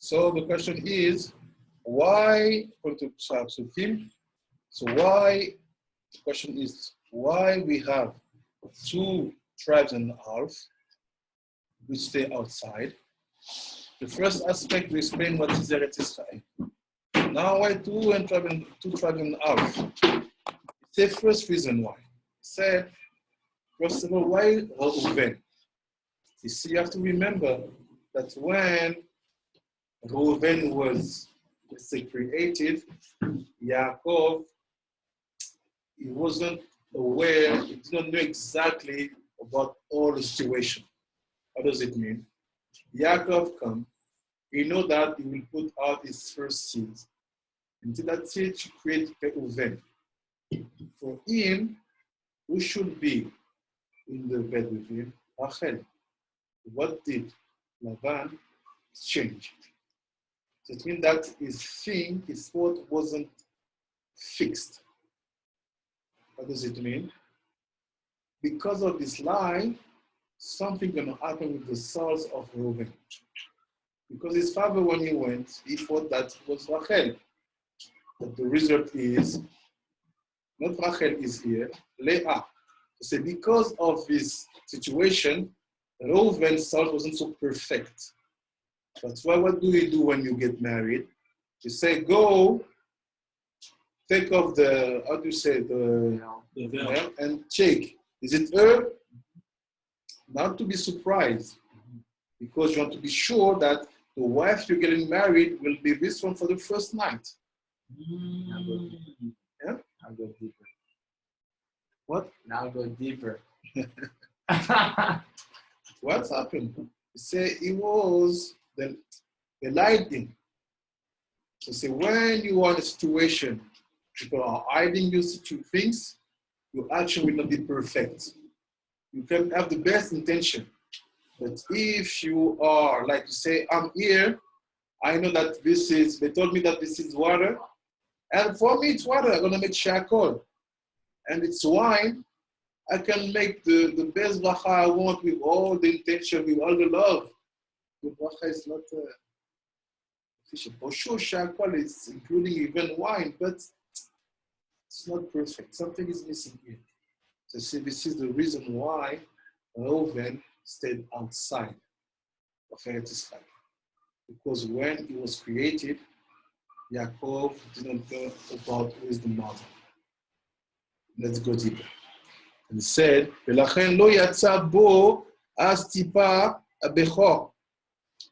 So the question is, why, according to Psalm, so why, the question is, why we have 2 tribes and a half which stay outside? The first aspect to explain what is Eretz Israel. Now why 2 tribes and a half? It's the first reason why. Said, first of all, why Reuven? You see, you have to remember that when Reuven was, let's say, created, Yaakov, he wasn't aware, he didn't know exactly about all the situation. What does it mean? Yaakov comes, he know that he will put out his first seed. Until that seed to create Reuven. For him, who should be in the bed with him? Rachel. What did Laban change? So it means that his thought wasn't fixed. What does it mean? Because of this lie, something gonna happen with the sons of Reuven. Because his father, when he went, he thought that it was Rachel. But the result is, not Rachel is here, Leah. So because of this situation, Reuven's son wasn't so perfect. That's why, what do you do when you get married? You say, go, take off the, how do you say, the veil, and check. Is it her? Not to be surprised, because you want to be sure that the wife you're getting married will be this one for the first night. Yeah? I'll go deeper. What? Now go deeper. What's happened? You say it was the lighting. So say when you are in a situation, people are hiding you things, your action will not be perfect. You can have the best intention. But if you are, like you say, I'm here, I know that they told me that this is water, and for me it's water, I'm gonna make charcoal. And it's wine, I can make the best bracha I want with all the intention, with all the love. The bracha is not efficient. For sure, charcoal is including even wine, but it's not perfect. Something is missing here. So see, this is the reason why Reuven stayed outside of Eretz Israel. Because when he was created, Yaakov didn't know about who is the mother. Let's go deeper. And he said, ולכן לא יצא בו אז טיפה הבכור.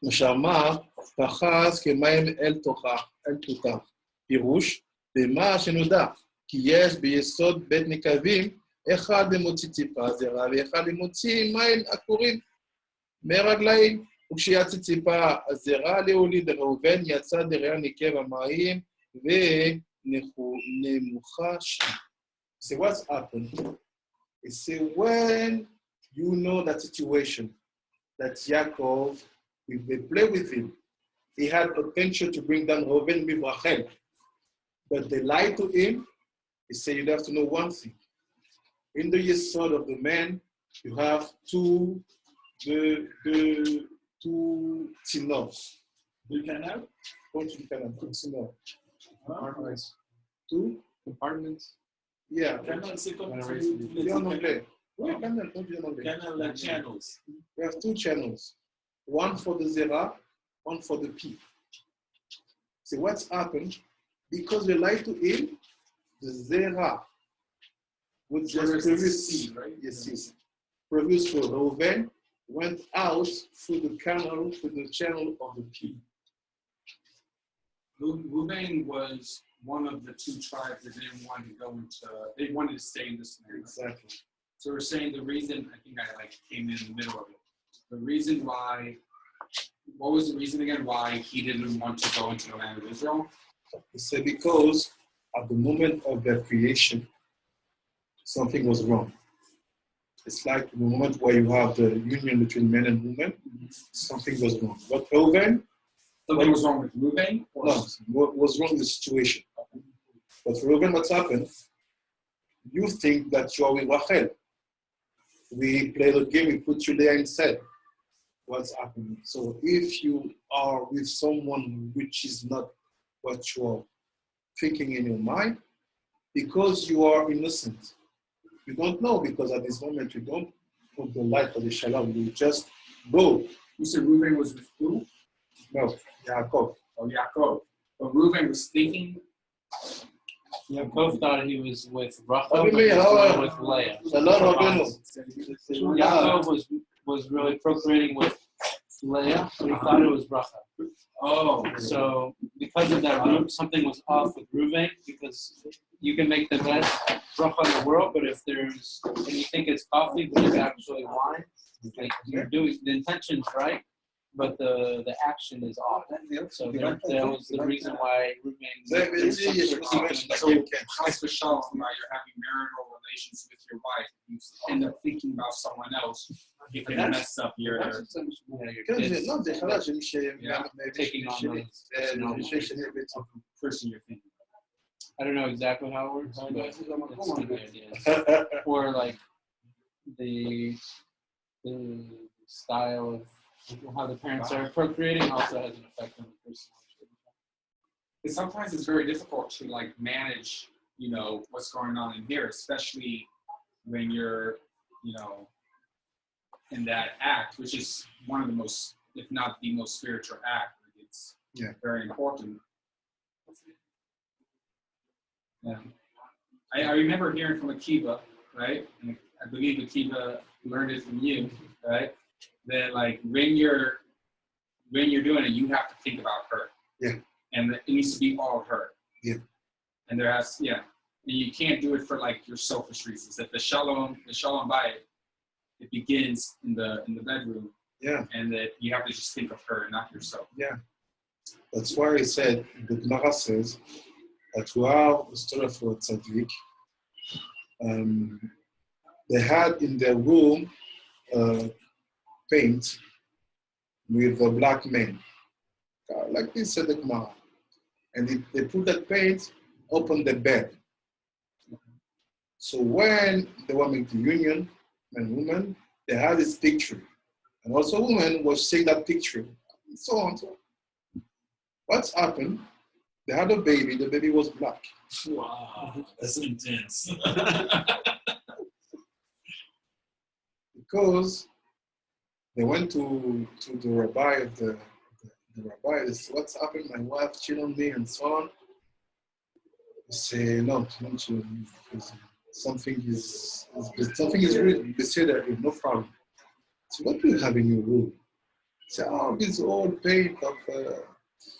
מה שאמר, פחז כמים אל תותיו. פירוש, במה שנודע, כי יש ביסוד בית נקבים, אחד למוציא טיפה זרע, ואחד למוציא מים עקורים מרגליים. וכשיצא טיפה הזרע להוליד ראובן, יצא דרע נקב המים, ונמוכה שם. So what's happened? Is say when you know that situation, that Yaakov, if they play with him, he had potential to bring down Reuven with Rachel, but they lied to him. He said you have to know one thing. In the yesod of the man, you have two tzinor. You can have Two tzinor. Two compartments. Yeah. Canal, c'est comme Dis en anglais. Oui, canal, don't dis en anglais. Canal channels. We have 2 channels. One for the zera, one for the P. See what's happened? Because we lied to him, the zera would just produce, right? Yes. Produce for Reuven went out through the channel of the P. Reuven was one of the 2 tribes that didn't want to go into, they wanted to stay in this scenario. Exactly. So we're saying the reason, I think I came in the middle of it. The reason why, what was the reason again why he didn't want to go into the land of Israel? So because at the moment of their creation, something was wrong. It's like the moment where you have the union between men and women, something was wrong. But Reuven, Something was wrong with Reuven? No, what was wrong with the situation? But Reuven, what's happened? You think that you are with Rachel. We play the game, we put you there instead. what's happening. So if you are with someone which is not what you are thinking in your mind, because you are innocent, you don't know, because at this moment you don't put the light or the shalom, you just go. You said Reuben was with who? No, Yaakov. Oh, Yaakov. But Reuben was thinking. Yaakov thought he was with Rachel, What do but you he mean? was really with Leah. Shalom Rabbeinu. Yaakov was really procreating with Leah, but he thought it was Rachel. Oh. So because of that root, something was off with Reuven, because you can make the best bracha in the world, but if there's, and you think it's coffee, but it's actually wine, like you're doing, the intention's right, but the action is off. So that was the reason why Reuven. So, chas v'shalom, while you're having marital relations with your wife, you end up thinking about someone else. You can mess up your kids. לא, זה חלש, Taking on the person you're thinking. I don't know exactly how it works, but it's the idea. Or like the style of how the parents are procreating also has an effect on the person. And sometimes it's very difficult to like manage, what's going on in here, especially when you're, in that act, which is one of the most, if not the most spiritual act. It's very important. Yeah. I remember hearing from Akiva, right? And I believe Akiva learned it from you, right? That like when you're doing it, you have to think about her. Yeah. And it needs to be all her. Yeah. And and you can't do it for like your selfish reasons. That the shalom bayit, it begins in the bedroom. Yeah. And that you have to just think of her and not yourself. Yeah. That's why he said, the Gemara says that we are a story for Tzaddik. They had in their room paint with a black man. Like this said the Gemara. And they put that paint upon the bed. So when they were making the union, man and woman, they had this picture. And also a woman was seeing that picture. And so on. So what's happened? They had a baby. The baby was black. Wow, that's intense. Because they went to the rabbi, the rabbi, they said, what's happened? My wife cheated on me and so on. They say, no, don't cheat on me. Because something is really, they say that no problem. So what do you have in your room? Say, this old paint of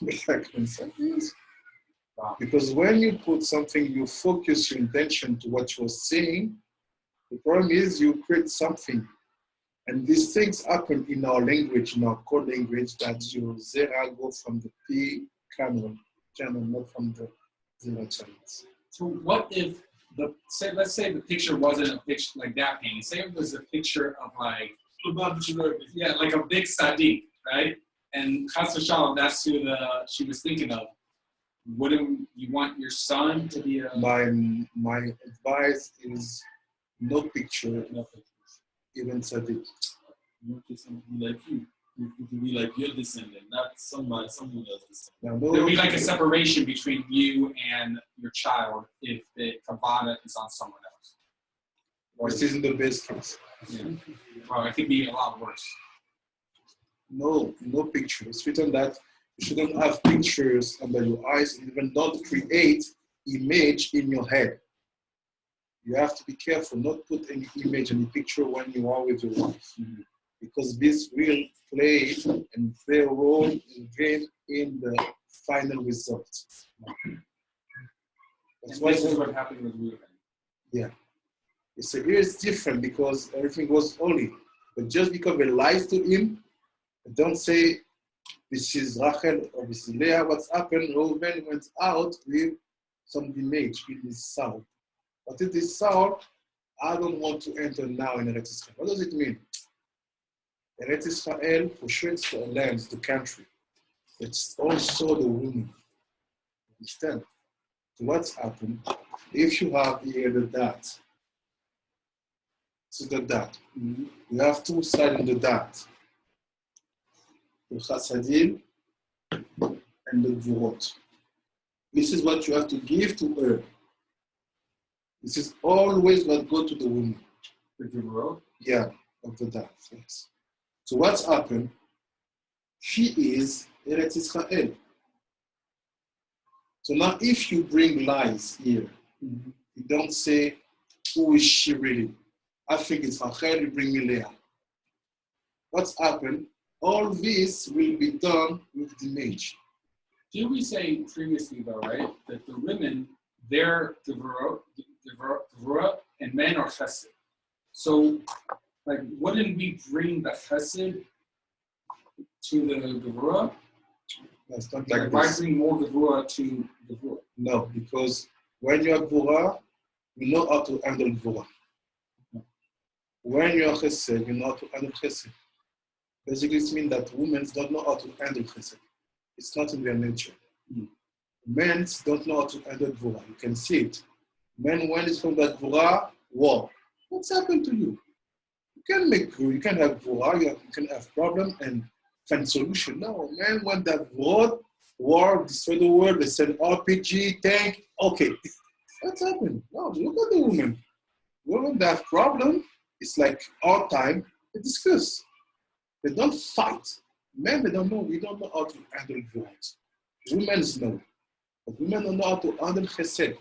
black and something. Wow. Because when you put something, you focus your intention to what you're saying. The problem is you create something. And these things happen in our language, in our code language, that your zera go from the P channel, not from the zero channels. So what if let's say the picture wasn't a picture like that painting. Say it was a picture of like like a big tzaddik, right? And chas v'shalom, that's who she was thinking of. Wouldn't you want your son to be a? My advice is no picture, even tzaddik. You want something like you. You could be like your descendant, not someone else's descendant. There would be like a separation between you and your child if the kavanah is on someone else. This isn't the best case. Yeah. Well, it could be a lot worse. No picture. It's written that you shouldn't have pictures under your eyes, and even don't create image in your head. You have to be careful not put any image, any picture when you are with your wife. Mm-hmm. Because this will play a role again in the final result. That's why this is what happened with Reuben. Yeah. So here it's different because everything was holy. But just because they lied to him, don't say this is Rachel or this is Leah. What's happened? Reuben went out with some image in his soul. But if this soul, I don't want to enter now in Eretz Israel. What does it mean? Eretz Israel, for sure, it's the land, it's the country. It's also the woman. Understand? So what's happened? If you have here the dot, this is the dot. You have two sides in the dot. the chasadim, and the gvurot. This is what you have to give to her. This is always what goes to the woman. The Gevurot? Yeah, of the dad. Yes. So what's happened? She is Eretz Israel. So now if you bring lies here, you don't say, who is she really? I think it's Rachel, you bring me Leah. What's happened? All this will be done with the mage. Did we say previously, though, right, that the women, they're Gevurot, and men are Chesed. So, like, wouldn't we bring the Chesed to the Gevurah? No, it's not Like, like why this. bring more Gevurah to Gevurah? No, because when you are Gvura, you know how to handle Gvura. When you are Chesed, you know how to handle Chesed. Basically, it means that women don't know how to handle Chesed. It's not in their nature. Men don't know how to handle Gvura. You can see it. Men, when it's from that Gvura, war. What's happened to you? You can have Gvura, you can have problem and find solution. No, men want that war, destroy the world, they send RPG, tank, okay. What's happened? No, look at the women. Women that have problem, it's like our time, they discuss. They don't fight. Men, they don't know. We don't know how to handle violence. Women know. But women don't know how to handle chesed.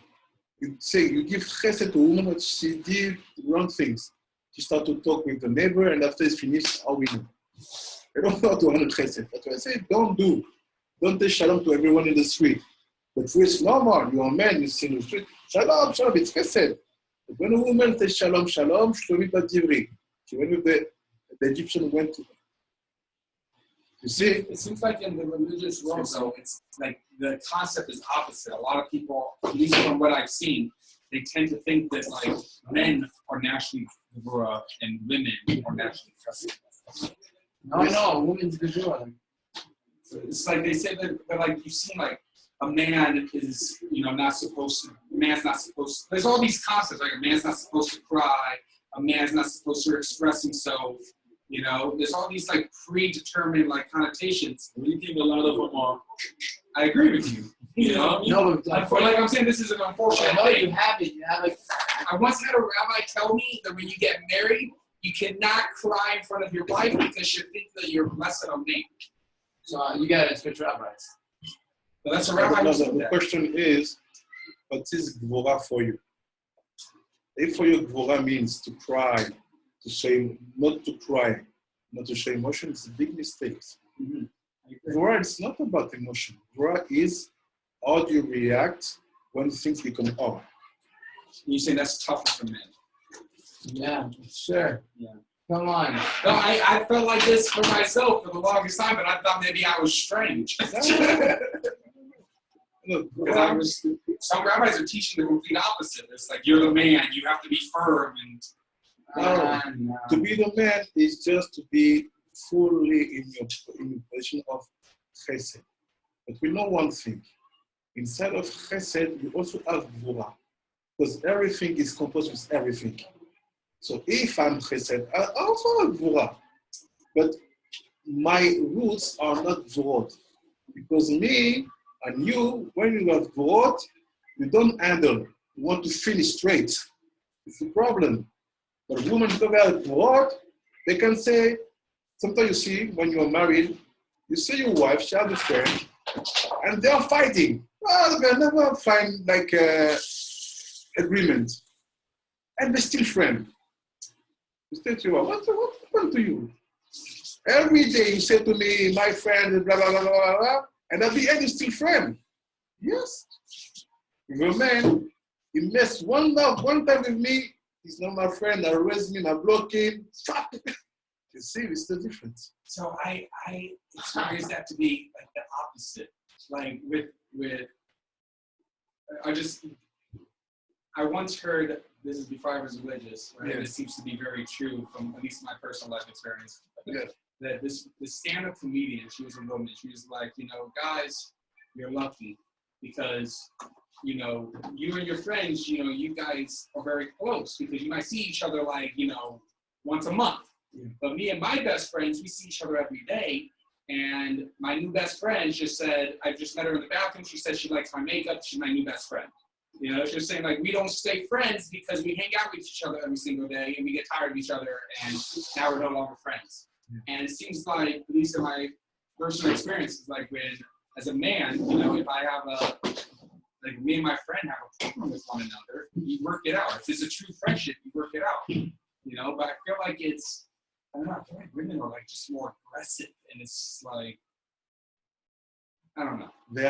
You give chesed to a woman, but she did wrong things. She started to talk with the neighbor, and after it's finished, how we know? They don't know how to handle chesed. That's why I say, don't do. Don't say shalom to everyone in the street. But for it's normal. You're a man, you see in the street. Shalom, shalom, it's chesed. But when a woman says shalom, shalom, shlomit b'divrei. She went with the Egyptian went to. You see? It seems like in the religious world, though, it's like the concept is opposite. A lot of people, at least from what I've seen, they tend to think that like men are naturally Gevurah and women are naturally Chesed. No, women's Gevurah. It's like they say that like you've seen like a man is not supposed to. A man's not supposed to. There's all these concepts like a man's not supposed to cry. A man's not supposed to express himself. There's all these like predetermined like connotations. We think a lot of them are. I agree with you. No, but Like I'm saying, this is an unfortunate no, thing. you have it. You have it. I once had a rabbi tell me that when you get married, you cannot cry in front of your wife because she thinks that you're less than a man. So you got to switch rabbis. But that's a rabbi who said The that. question is, what is Gvura for you? If for you Gvura means to cry, to say not to cry, not to show emotion, it's a big mistake. Mhm. Gvura is not about emotion. Gvura is how do you react when things become hard. You say that's tougher for men. Yeah, sure. Yeah. Come on. No, I felt like this for myself for the longest time, but I thought maybe I was strange. Look, Because some rabbis are teaching the complete opposite. It's like you're the man, you have to be firm, and No. to be the man is just to be fully in your position of chesed. But we know one thing. Inside of chesed, you also have gvura. Because everything is composed with everything. So if I'm chesed, I also have gvura. But my roots are not gvurot. Because me and you, when you have gvurot, you don't handle. You want to finish straight. It's the problem. But women talk about gvurot, they can say, sometimes you see when you're married, you see your wife, she has a friend, and they're fighting. Well, they never find like agreement. And they're still friends. You say to her, what happened to you? Every day you say to me, my friend, blah, blah, blah, blah, blah, and at the end you're still friend. Yes. If a man, he messed one time with me, he's not my friend, I raise me, I block him. Fuck. You see, it's the difference. so I experienced that to be like the opposite. Like with I once heard, this is before I was religious, right? Yeah. It seems to be very true from at least my personal life experience. Yeah. That this stand-up comedian, she was a woman, she was like, guys, you're lucky because, you and your friends, you guys are very close because you might see each other like, once a month. Yeah. But me and my best friends, we see each other every day. And my new best friend just said, I just met her in the bathroom. She said she likes my makeup. She's my new best friend. You know, she was saying, like, we don't stay friends because we hang out with each other every single day and we get tired of each other and now we're no longer friends. And it seems like, at least in my personal experience, is like when, as a man, you know, if I have like me and my friend have a problem with one another, you work it out. If it's a true friendship, you work it out. You know, but I feel like it's, I don't know, I feel like women are like just more aggressive and it's like, I don't know. They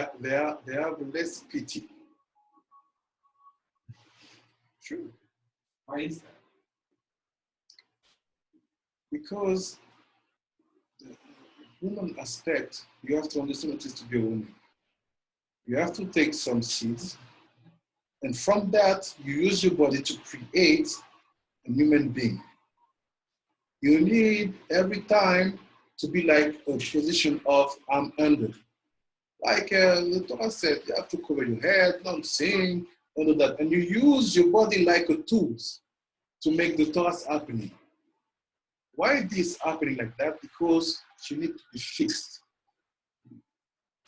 have less pity. True. Why is that? Because the woman aspect, you have to understand what it is to be a woman. You have to take some seeds, and from that, you use your body to create a human being. You need every time to be like a position of I'm under. Like the Torah said, you have to cover your head, don't sing, all of that. And you use your body like a tool to make the task happening. Why this happening like that? Because she needs to be fixed.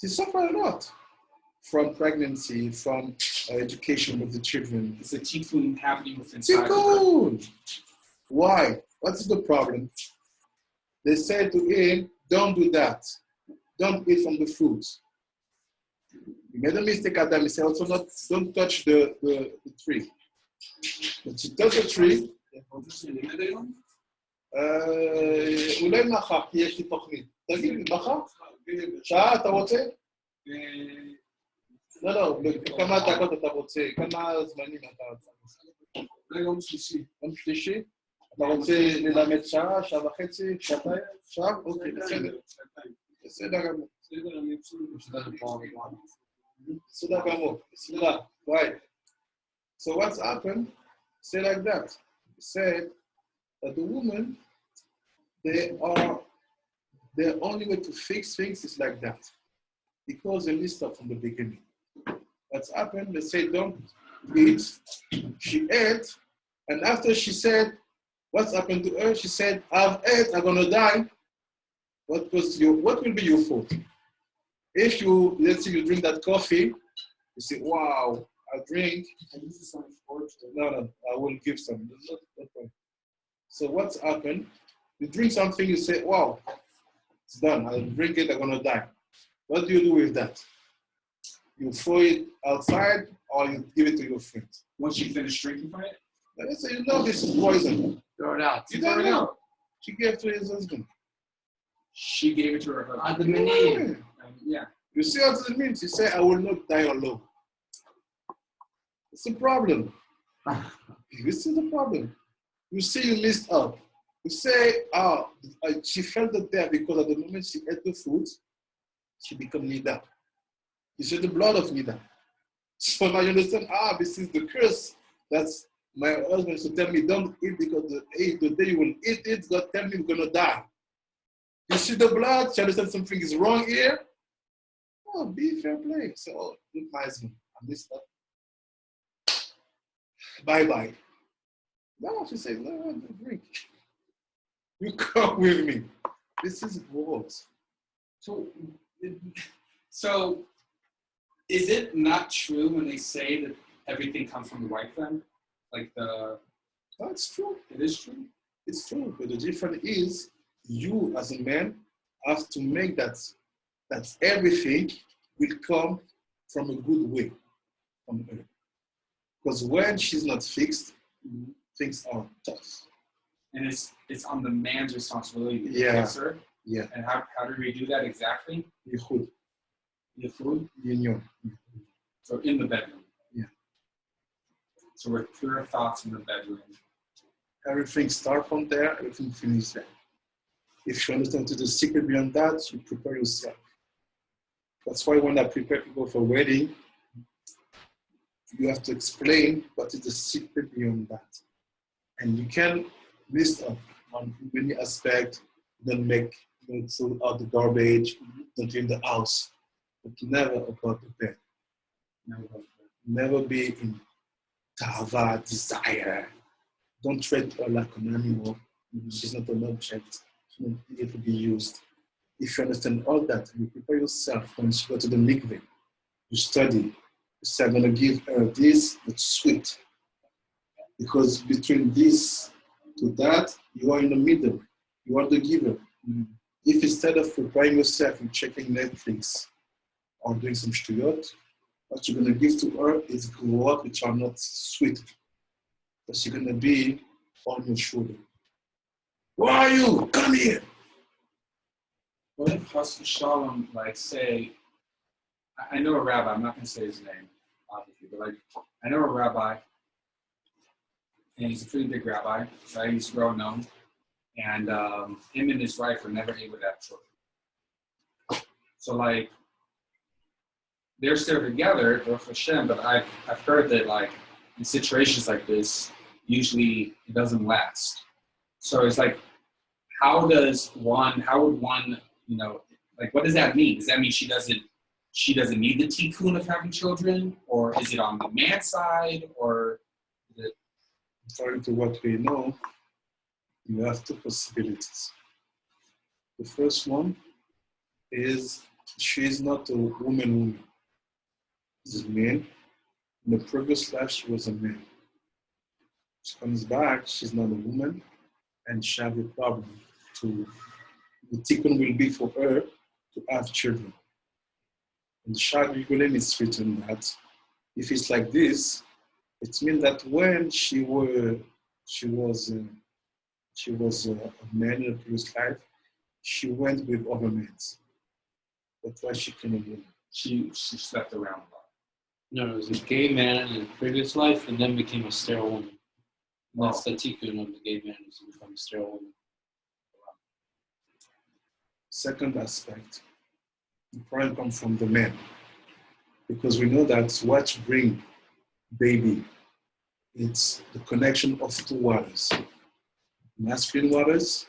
She suffers a lot from pregnancy, from education of the children. It's a tikkun happening within Tikkun! Why? What is the problem? They say to him, don't do that. Don't eat from the fruits. He made a mistake at that. He said also don't touch the tree. But you touch the tree, אולי מחר, כי יש לי תוכנית. תגיד לי, מחר? שעה אתה רוצה? לא, כמה דקות אתה רוצה? כמה זמנים אתה רוצה? יום שלישי. יום שלישי? אתה רוצה ללמד שעה, שעה וחצי, שעתיים? שעה? אוקיי, בסדר. בסדר גמור. בסדר גמור. בסדר. Right. So what's happened? Say like that. He said that the woman, the only way to fix things is like that. Because they messed up from the beginning. What's happened? They say don't eat. She ate, and after she said, what's happened to her? She said, I've ate, I'm gonna die. What will be your fault? If you, let's say you drink that coffee, you say, wow, I drink. No, I will give some. So what's happened? You drink something, you say, wow, it's done. I'll drink it, I'm gonna die. What do you do with that? You throw it outside or you give it to your friend? Once you finish drinking from it? Let's say you know this is poison. Throw it out. You don't know. She gave it to his husband. She gave it to her husband. Yeah. You see what it means? You say, I will not die alone. It's a problem. This is the problem. You see you messed up. You say, she felt the death because at the moment she ate the food, she became Nida. You see the blood of Nida. So now you understand, this is the curse. That's my husband to tell me, don't eat because the day you will eat it, God tell me you're going to die. You see the blood, you understand something is wrong here? Oh, be fair play. So, look, my husband, I missed that. Bye-bye. No, she said, no, don't drink. You come with me. This is what? So, is it not true when they say that everything comes from the wife then? That's true. It is true. It's true. But the difference is you as a man have to make that everything will come from a good way from her. Because when she's not fixed, things are tough. And it's on the man's responsibility to fix her? Yeah. And how do we do that exactly? Yichud. Yichud? Union. So in the bedroom. Yeah. So with pure thoughts in the bedroom. Everything starts from there, everything finishes there. If you understand the secret beyond that, you prepare yourself. That's why when I prepare people for wedding, you have to explain what is the secret beyond that. And you can list up on many aspects, don't throw out the garbage, don't clean the house, but never about the bed. Never be in tava, desire. Don't treat her like an animal. She's not an object. She's not here to be used. if you understand all that, you prepare yourself when you go to the mikveh, you study, you say, I'm going to give her this, but sweet. Because between this to that, you are in the middle. You are the giver. If instead of preparing yourself and checking Netflix or doing some shtuyot, what you're going to give to her is growth which are not sweet. Because you're going to be on your shoulder. Where are you? Come here. What if Chas Shalom, like, say, I know a rabbi, I'm not going to say his name, obviously, but like, I know a rabbi, and he's a pretty big rabbi, right? He's well known, and him and his wife were never able to have children. So, like, they're still together, Baruch Hashem, but I've heard that, like, in situations like this, usually it doesn't last. So it's like, how would one, you know, like, what does that mean? Does that mean she doesn't need the tikkun of having children, or is it on the man's side, or is it? According to what we know, you have two possibilities. The first one is she is not a woman. She's a man. In the previous life, she was a man. She comes back, she's not a woman, and she has a problem. The tikkun will be for her to have children. In the Sha'ar HaGilgulim is written that if it's like this, it means that when she was a man in the previous life, she went with other men. That's why she couldn't do it. She slept around a lot. No, it was a gay man in a previous life and then became a sterile woman. And that's the tikkun of the gay man, is to become a sterile woman. Second aspect, the problem comes from the man. Because we know that what brings baby, it's the connection of two waters, masculine waters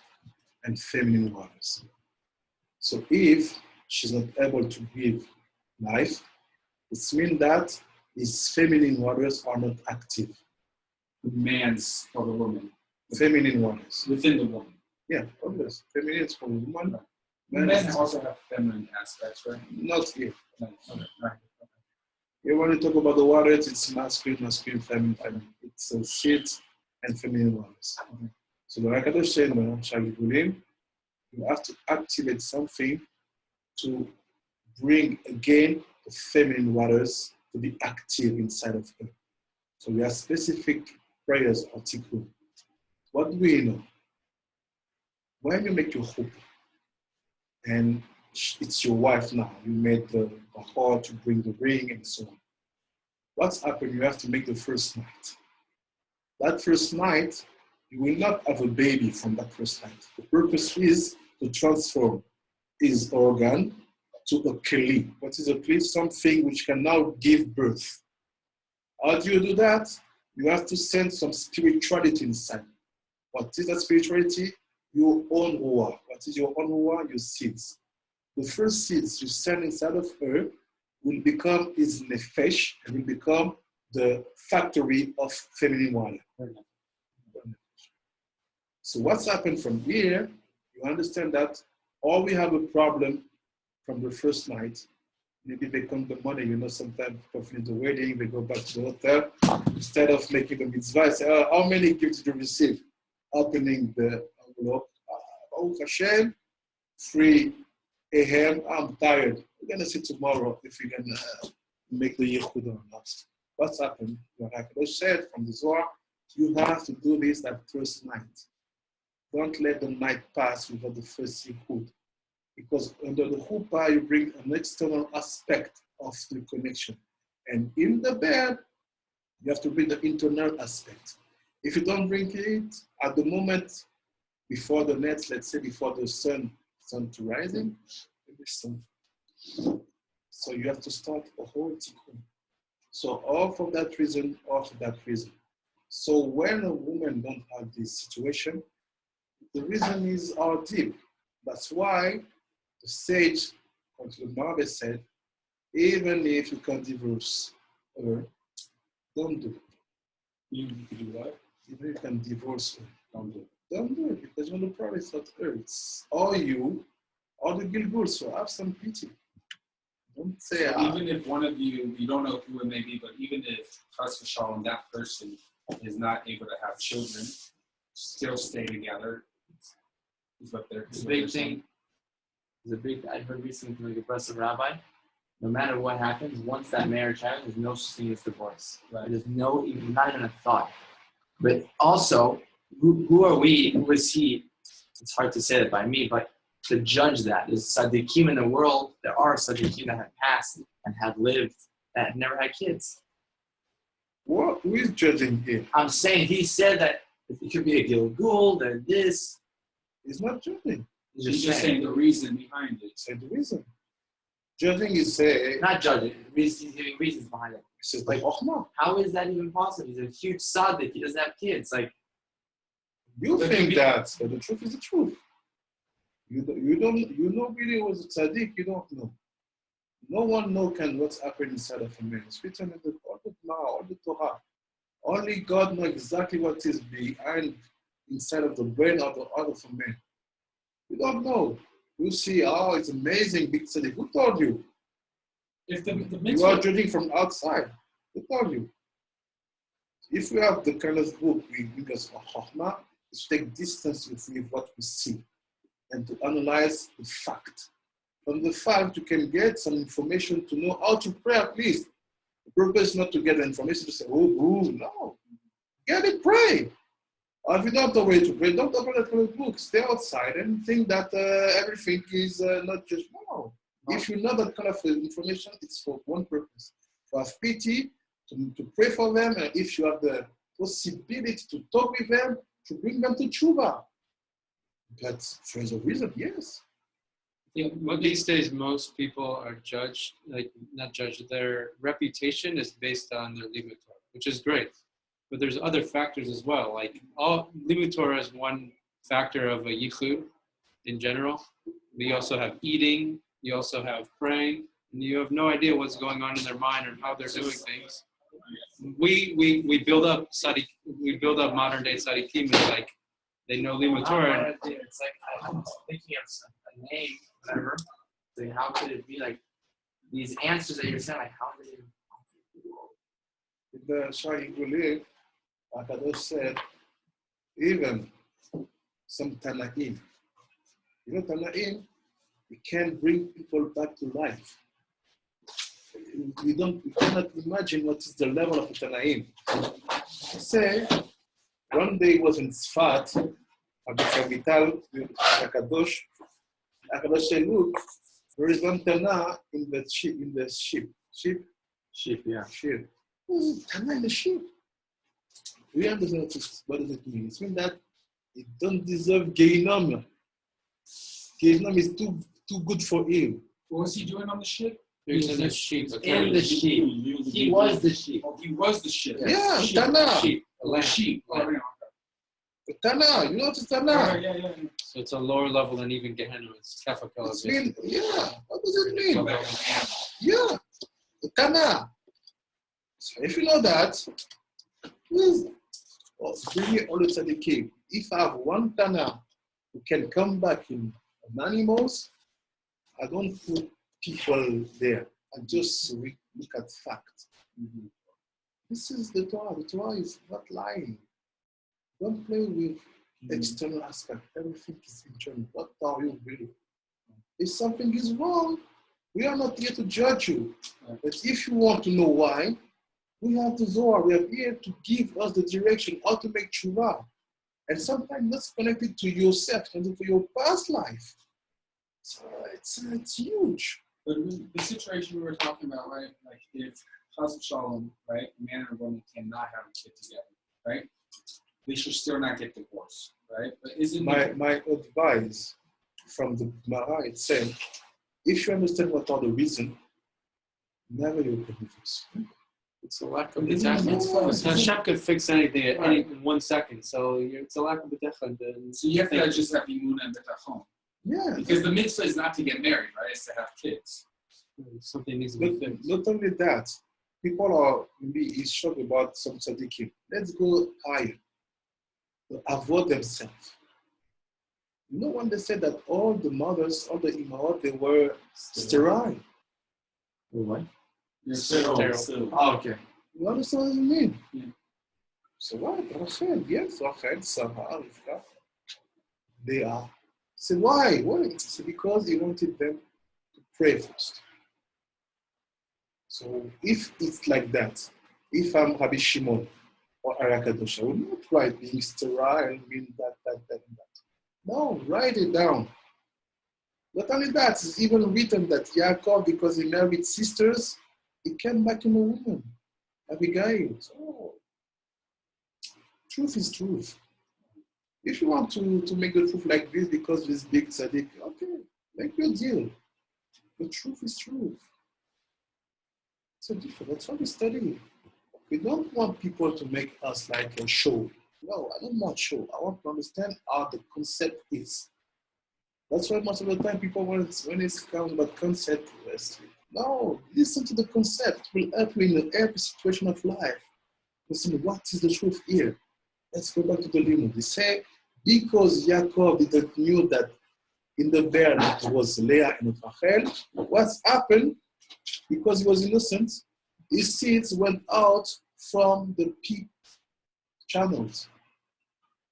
and feminine waters. So if she's not able to give life, it means that his feminine waters are not active. The man's or the woman. Feminine waters. Within the woman. Yeah, always. Feminine is for the woman. Men also have feminine aspects, right? Not here. No, okay, right. Here when you talk about the waters, it's masculine, feminine. It's seeds and feminine waters. Okay. So the Hakadosh said, Sha'ar HaGilgulim, you have to activate something to bring again the feminine waters to be active inside of her. So we have specific prayers or tikkun. What do we know? When you make your hoop, and it's your wife now, you made the heart to bring the ring and so on. What's happened? You have to make the first night. That first night, you will not have a baby from that first night. The purpose is to transform his organ to a kli. What is a kli? Something which can now give birth. How do you do that? You have to send some spirituality inside. What is that spirituality? Your own ruah. What is your own ruah? Your seeds. The first seeds you send inside of her will become his nefesh and will become the factory of feminine water. So what's happened from here, you understand that all we have a problem from the first night. Maybe they come the money, sometimes performing the wedding, they go back to the hotel. Instead of making the mitzvah, say, how many gifts did you receive? Opening the envelope. Baruch Hashem, 3 a.m., I'm tired. We're going to see tomorrow if we can make the yichud or not. What's happened? What Hakadosh said from the Zohar, you have to do this that first night. Don't let the night pass without the first yichud. Because under the chuppah, you bring an external aspect of the connection. And in the bed, you have to bring the internal aspect. If you don't bring it at the moment before the net, let's say before the sun to rising, so you have to start a whole tikkun. So all for that reason, So when a woman don't have this situation, the reason is our deep. That's why the sage, according to the Bible, said, even if you can divorce her, don't do it. You can do what? Even if you can divorce her, Don't do it. don't do it, because when the problem is not her, it's all you or the Gilgul, so have some pity. Don't say, So even if one of you don't know who it may be, but even if Chas v'shalom, that person is not able to have children, still stay together. Is what they're. It's a big thing. It's a big. I heard recently from like a progressive rabbi. No matter what happens, once that marriage happens, there's no such thing as divorce. Right. There's no, even not even a thought. But also, who are we? Who is he? It's hard to say that by me, but to judge that. There's tzaddikim in the world. There are tzaddikim that have passed and have lived that have never had kids. who is judging here? I'm saying he said that it could be a Gilgul, that this. He's not judging. He's just saying the reason behind it. Say the reason. Judging is Not judging. He's giving reasons behind it. says like Ochma. How is that even possible? He's a huge tzaddik. He doesn't have kids. Like, You But think maybe- that, but the truth is the truth. You know really was a tzaddik, you don't know. No one knows what's happening inside of a man. It's written in all the Gemara, all the Torah. Only God knows exactly what is behind inside of the brain of the heart of a man. You don't know. You see, oh, it's amazing, big tzaddik. Who told you? If the You are mitzvah, judging from outside. Who told you? If we have the kind of book we bring us a chokhmah, is to take distance with what we see and to analyze the fact. From the fact, you can get some information to know how to pray at least. The purpose is not to get the information to say, no. Get it, pray. Or if you don't know where to pray, don't open that kind of book. Stay outside and think that everything is not just, no. If you know that kind of information, it's for one purpose. To have pity, to pray for them, and if you have the possibility to talk with them, to bring them to tshuva. But for a reason, yes. Well, these days, most people are judged, like not judged, their reputation is based on their limud Torah, which is great. But there's other factors as well. Like all limud Torah is one factor of a yichud in general. But you also have eating, you also have praying, and you have no idea what's going on in their mind or how they're doing things. We build up modern day tzaddikim, like they know limud Torah. It's like I'm thinking of a name, whatever. Like, how could it be like these answers that you're saying? Like, how did it? In the Shai Gulev, Akadosh said, even some Tanaim. You know, Tanaim, you can bring people back to life. You cannot imagine what is the level of a Tanaim. Say, one day was in Tzfat, Abichagital, Akadosh said, look, there is one Tana in the sheep. Sheep, yeah. Sheep. Tana in the sheep. We understand what does it mean. It means that it don't deserve Gehinnom. Gehinnom is too good for him. what was he doing on the ship? There's in the sheep. In the sheep. He was the sheep. Oh, he was the ship. Yeah, sheep. Tana. Sheep. Oh, the sheep. Oh, yeah. Tana, you know what is Oh, Tana? yeah. So it's a lower level than even Gehenna. It's Kafakala. It's mean, yeah. What does it mean? Yeah, Tana. So if you know that, please bring me all the tzaddikim. If I have one Tana who can come back in animals, I don't put people there. I just look at fact. This is the Torah. The Torah is not lying. Don't play with external aspect. Everything is internal. What are you really? If something is wrong, we are not here to judge you. But if you want to know why, we have the Zohar. We are here to give us the direction how to make tshuva. And sometimes that's connected to yourself and to your past life. So it's huge. But the situation we were talking about, right? Like if Chas v'shalom, right, a man and a woman cannot have a kid together, right? They should still not get divorced, right? But isn't My advice from the Gemara, it said, if you understand what are the reasons, never you can divorce. It's a lack of Isn't it mitzvah? bitachon. Hashem could fix anything in 1 second. So it's a lack of bitachon. So you have to just have imun and betachon. Yeah. Because the mitzvah is not to get married, right? It's to have kids. Something needs to be fixed. Not only that, people are maybe shocked about some tzaddikim. Let's go higher. Avoid themselves. You know when they said that all the mothers, all the imahot, they were sterile. What? Yes, Sterile. Still. Oh, okay. You understand what I mean? Yeah. So what? Rachel, yes, Rachel, Sarah, Rivka, they are. So why? Why? So because he wanted them to pray first. So if it's like that, if I'm Rabbi Shimon or Arakadosh, I will not write being sterile, mean that, and that. No, write it down. Not only that, it's even written that Yaakov, because he married sisters, he came back in a woman, Abigail. So, truth is truth. If you want to make the truth like this because this big tzaddik, okay, make your deal. The truth is truth. So different. That's what we study. We don't want people to make us like a show. No, I don't want show. I want to understand how the concept is. That's why most of the time people, when it's comes about concept, no, listen to the concept. It will help you in every situation of life. Listen, what is the truth here? Let's go back to the limud. They say, because Yaakov didn't knew that in the bear it was Leah and Rachel, what's happened, because he was innocent, his seeds went out from the pea channels.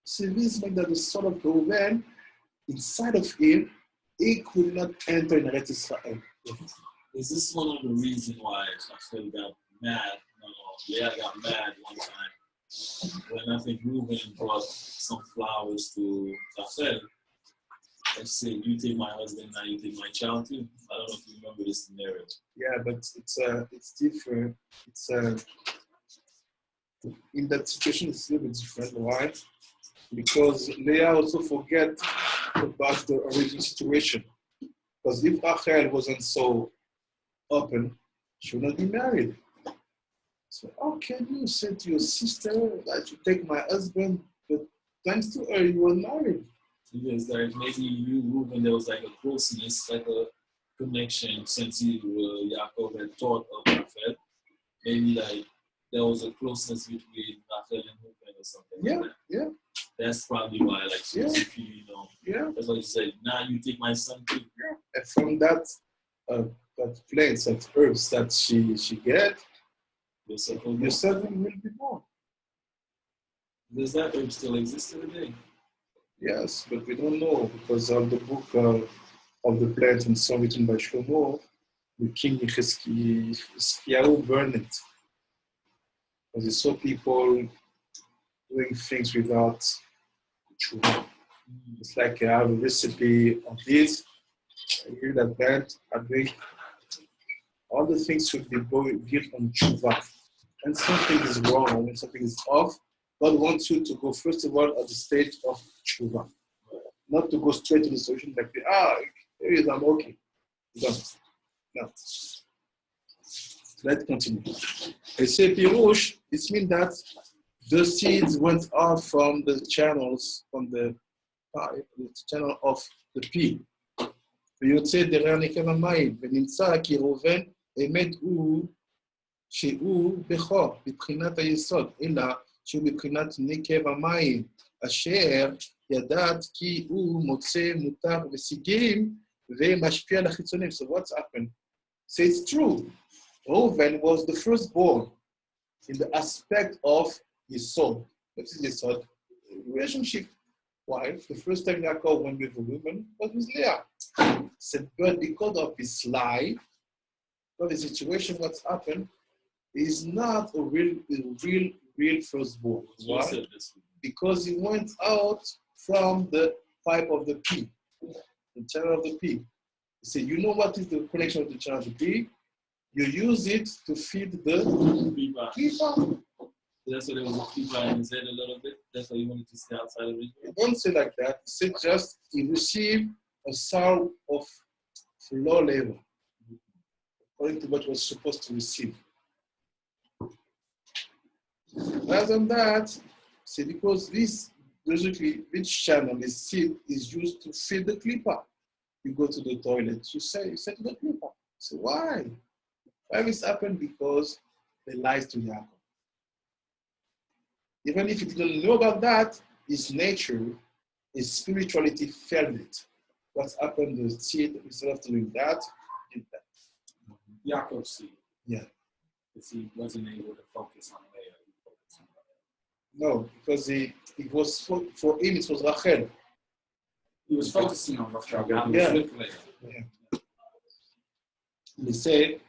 So this means that the son of Reuben, inside of him, he could not enter in Eretz Israel. Is this one of the reasons why Rachel got mad? Leah got mad one time when I think Reuben brought some flowers to Rachel and said, "You take my husband, now you take my child too." I don't know if you remember this scenario. Yeah, but it's different. It's in that situation it's a little bit different. Why? Because Leah also forget about the original situation. Because if Rachel wasn't so open, she would not be married. So how can you say to your sister that you take my husband, but thanks to her you were married? Because like maybe you, Reuben, there was like a closeness, like a connection since you, Yaakov had taught of Rachel. Maybe like there was a closeness between Rachel and Reuben or something. Yeah, like that. yeah. That's probably why, like, she was, you know, Yeah. that's what he said. Now you take my son too. And from that plants, that herbs that she get, Your son your son will be born. Does that herb still exist today? Yes, but we don't know because of the book of the plant and song written by Shlomo, the king Yechezkiyahu burned it. Because he saw people doing things without tshuva. It's like I have a recipe of this, I hear that plant, I drink. All the things should be built on tshuva. When something is wrong or when something is off, God wants you to go first of all at the stage of tshuva. Not to go straight to the solution like, here is, I'm okay. No. Let's continue. I say Pirush, it means that the seeds went out from the channels, from the pipe, the channel of the pea. ויוצא דרר נקב המים, ונמצא כי ראובן אמת הוא שהוא בכור, מבחינת היסוד, אלא שהוא מבחינת נקב המים, אשר ידעת כי הוא מוצא מותר ושיגים, ומשפיע על החיצונים. So what's happened? So it's true. Reuven was the firstborn in the aspect of Yesod. What is Yesod? Relationship. Why? The first time Yaakov went with a woman was with Leah. Said, but because of his life, because the situation, what's happened, is not a real firstborn. Why? Because he went out from the pipe of the pea, the channel of the pea. You say, you know what is the connection of the channel of the pea? You use it to feed the people. That's what it was a pipa in his head a little bit. That's why he wanted to stay outside of it. Don't say like that. Say just he received a sound of low level, according to what was supposed to receive. Rather than that, say because this basically which channel is seed is used to feed the clipper. You go to the toilet, you say to the clipper. So why? Why this happened? Because they lied to Yaakov. Even if he didn't know about that, his nature his spirituality failed it. What happened? The seed, instead of doing that, did that. Yaakov seed. Yeah. Because he wasn't able to focus on Leah. He focused on Leah. No, because it was for him, it was Rachel. He was focusing on Rachel. Yeah. With Leah. He said,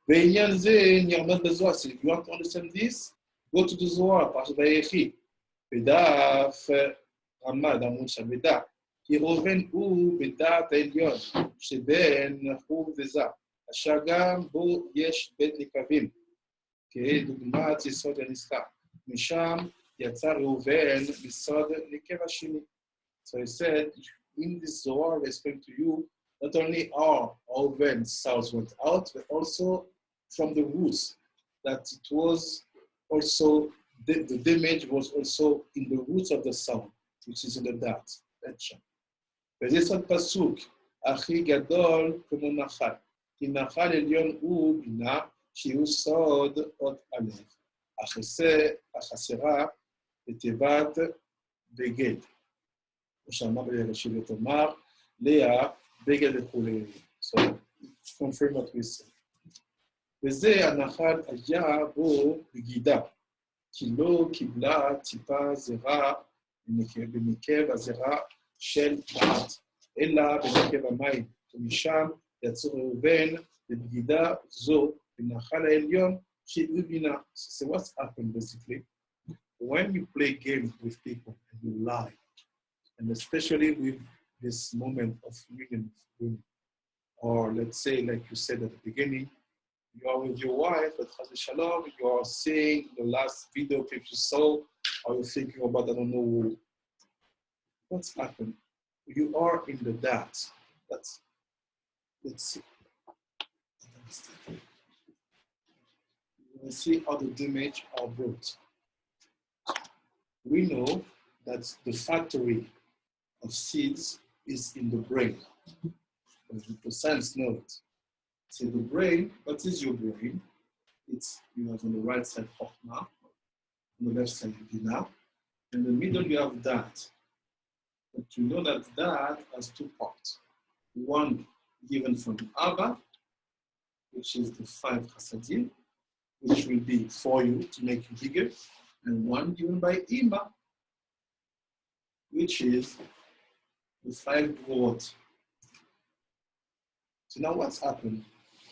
בעניין זה נרמז בזוהר. So if you want to understand this, go to the Zohar, פרשת ויחי. בדף רמ"ד עמוד שבדע. כי ראובן הוא בדעת העליון, שבין חור וזה, אשר גם בו יש בית נקבים, כדוגמת יסוד הנזכר. משם יצא ראובן מסוד נקב השני. So he said, in this Zohar, I explain to you, not only are Reuven's sons went out, but also from the roots, that it was also, the damage was also in the roots of the sound, which is in the dot. וזה סוד פסוק, הכי גדול כמו נחל, כי נחל עליון הוא בינה, שהוא סוד עוד א', החסרה בתיבת בגד. כמו שאמר בראשית ותאמר, לאה בגד וכולי. So, confirm what we say. וזה הנחל היה בו בגידה, כי לא קיבלה טיפה זרע בנקב הזרע של מעט, אלא בנקב המים, ומשם יצא ראובן בבגידה זו בנחל העליון שהיא בינה. So what's happened basically? When you play games with people and you lie, and especially with this moment of union, or let's say, like you said at the beginning, you are with your wife, but Chas v'Shalom, you are seeing the last video clip you saw, or you're thinking about, I don't know, what's happened? You are in the that. Let's see. Let's see how the damage are brought. We know that the factory of seeds is in the brain. The science knows it. So the brain, what is your brain? It's, you have on the right side Chokhmah, on the left side Binah. In the middle you have that. But you know that that has two parts. One given from Abba, which is the 5 Chasadim, which will be for you to make you bigger, and one given by Ima, which is the 5 Gvorot. So now what's happened?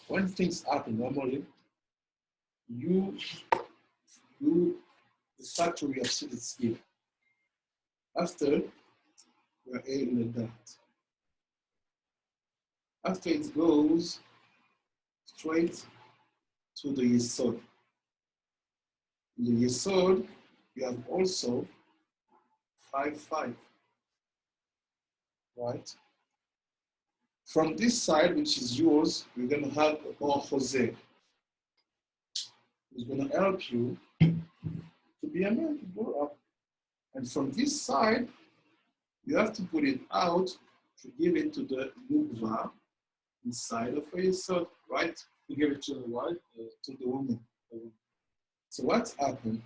When things happen normally, the factory of seed is here. After, we're in that. After it goes straight to the Yesod. In the Yesod, you have also 5, right? From this side, which is yours, we're going to have a Bar Jose. Who's going to help you to be a man, to grow up. And from this side, you have to put it out to give it to the Nukva inside of a Yesod, right? You give it to the what? To the woman. So what's happened?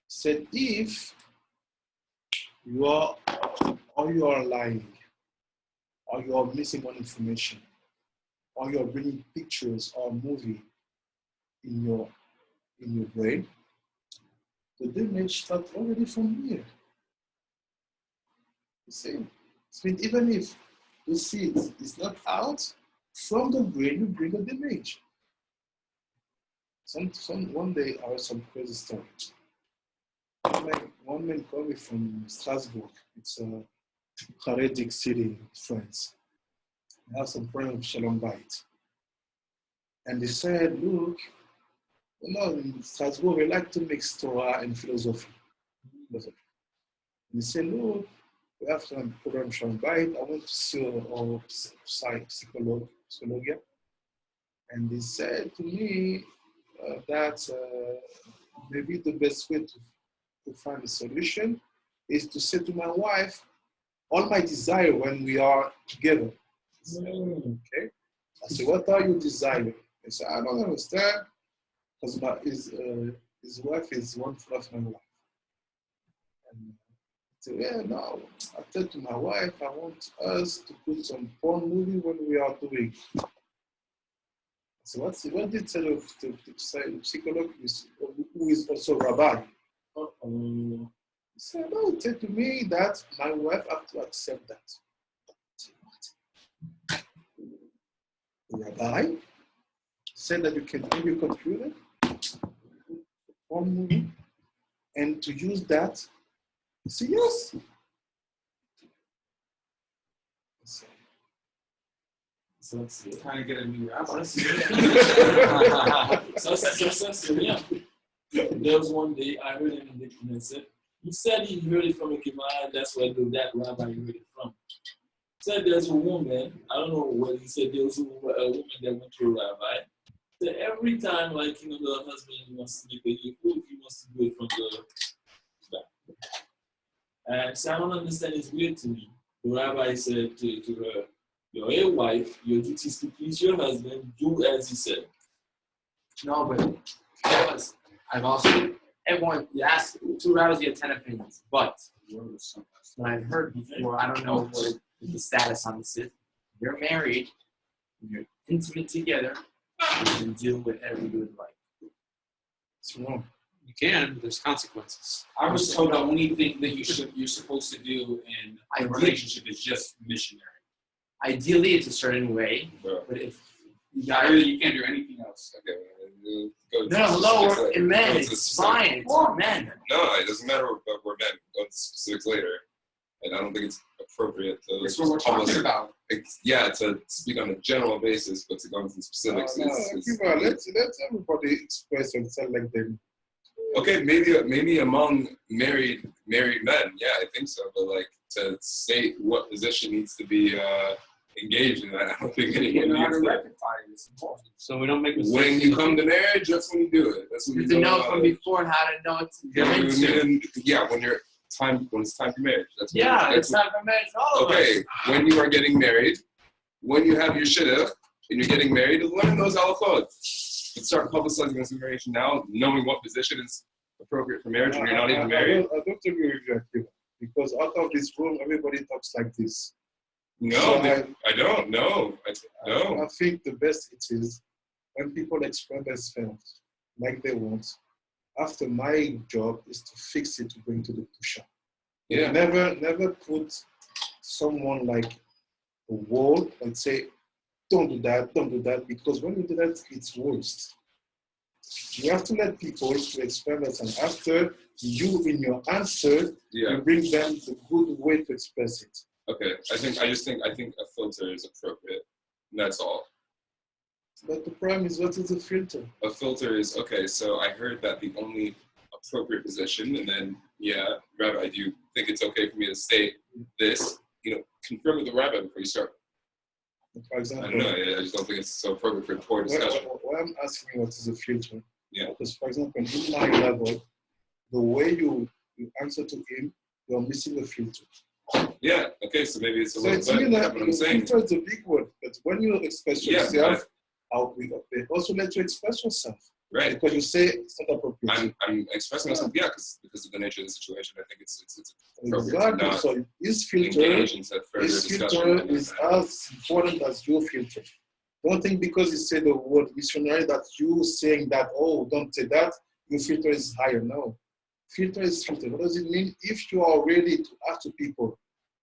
Said if you are, or you are lying, or you are missing one information, or you are bringing pictures or movie in your brain, the damage starts already from here. You see? So even if the seed is not out, from the brain you bring a damage. One day I heard some crazy story. One man called me from Strasbourg. It's a Haredic city in France. I have some problem with Shalom Bait. And they said, look, you know, in Strasbourg, we like to mix Torah and philosophy. And they said, look, we have some program Shalom Bait. I want to see our psychologia. And they said to me that maybe the best way to find a solution is to say to my wife, all my desire when we are together. I said, okay. I said, what are your desires? He said, I don't understand, because his wife is one fourth of my wife. And So, yeah, no. I said to my wife, I want us to put some porn movie when we are doing. So what did tell the psychologist who is also rabbi? He said, no, tell to me that my wife have to accept that. I said, what? The rabbi said that you can bring your computer, porn movie, and to use that. I said, yes. So that's it. Trying to get a new rabbi. So, yeah. There was one day I heard him in the Knesset. He said he heard it from a Gemara, that's where that rabbi he heard it from. He said there's a woman, I don't know what he said, there was a woman that went to a rabbi. So every time, like, the husband wants to make a new food, he wants to do it from the back. And so I don't understand, it's weird to me. The rabbi said to her, you're a wife, your duty is to please your husband, do as he said. No, but fellas, I've also, everyone, you ask 2 hours, you have 10 opinions. But what I've heard before, I don't know what the status on this is. You're married, you're intimate together, you can do whatever you would like. It's wrong. You can, but there's consequences. I was told the only thing that you're supposed to do in a relationship is just missionary. Ideally, it's a certain way, but if you got You can't do anything else. Okay. no, hello, we're men, it's fine, it's for men. No, it doesn't matter what we're men. Go into specifics later. And I don't think it's appropriate to. That's what we're talking about. Yeah, to speak on a general basis, but to go into specifics is Let's everybody express themselves like them. okay. Maybe among married men, yeah, I think so. But like to state what position needs to be engaged in, I don't think You anyone know how to needs to. rectify it. It's important. So we don't make mistakes. When you come to marriage, that's when you do it. That's when You you have to know know from before how to know what to go into. Yeah, when it's time for marriage. That's when Yeah, that's it's time for marriage, all of us. okay, when you are getting married, when you have your shidduch and you're getting married, learn those halachot. And start publicizing this information now, knowing what position is appropriate for marriage when you're not even married. I don't agree with you, Akiva, because out of this room, everybody talks like this. No, So I don't. No, no. I think the best it is when people express themselves like they want. After my job is to fix it to bring to the pusher. Yeah. Never put someone like a wall and say, don't do that, because when you do that, it's worse. You have to let people to express themselves. After you, in your answer, Yeah. you bring them the good way to express it. Okay. I think a filter is appropriate. And that's all. But the problem is, what is a filter? A filter is okay. So I heard that the only appropriate position, and then Rabbi, do you think it's okay for me to state this? Confirm with the rabbi before you start. For I example, don't know. I just don't think it's so appropriate for a poor discussion. when I'm asking you what is a filter, Yeah. because for example, in my level, the way you answer to him, you're missing the filter. Yeah. Okay. So maybe it's a So little it's bit. really That's like what I'm saying. filter is a big word, but when you express Yeah, yourself, they also let you express yourself. Right. Because you say it's not appropriate. I'm expressing myself. Yeah, because of the nature of the situation. I think it's appropriate to Exactly. not So his filter, engage into further his discussion. filter is as important as your filter. Don't think because you say the word missionary that you saying that, oh, don't say that, your filter is higher. No. Filter is filter. What does it mean? If you are ready to ask to people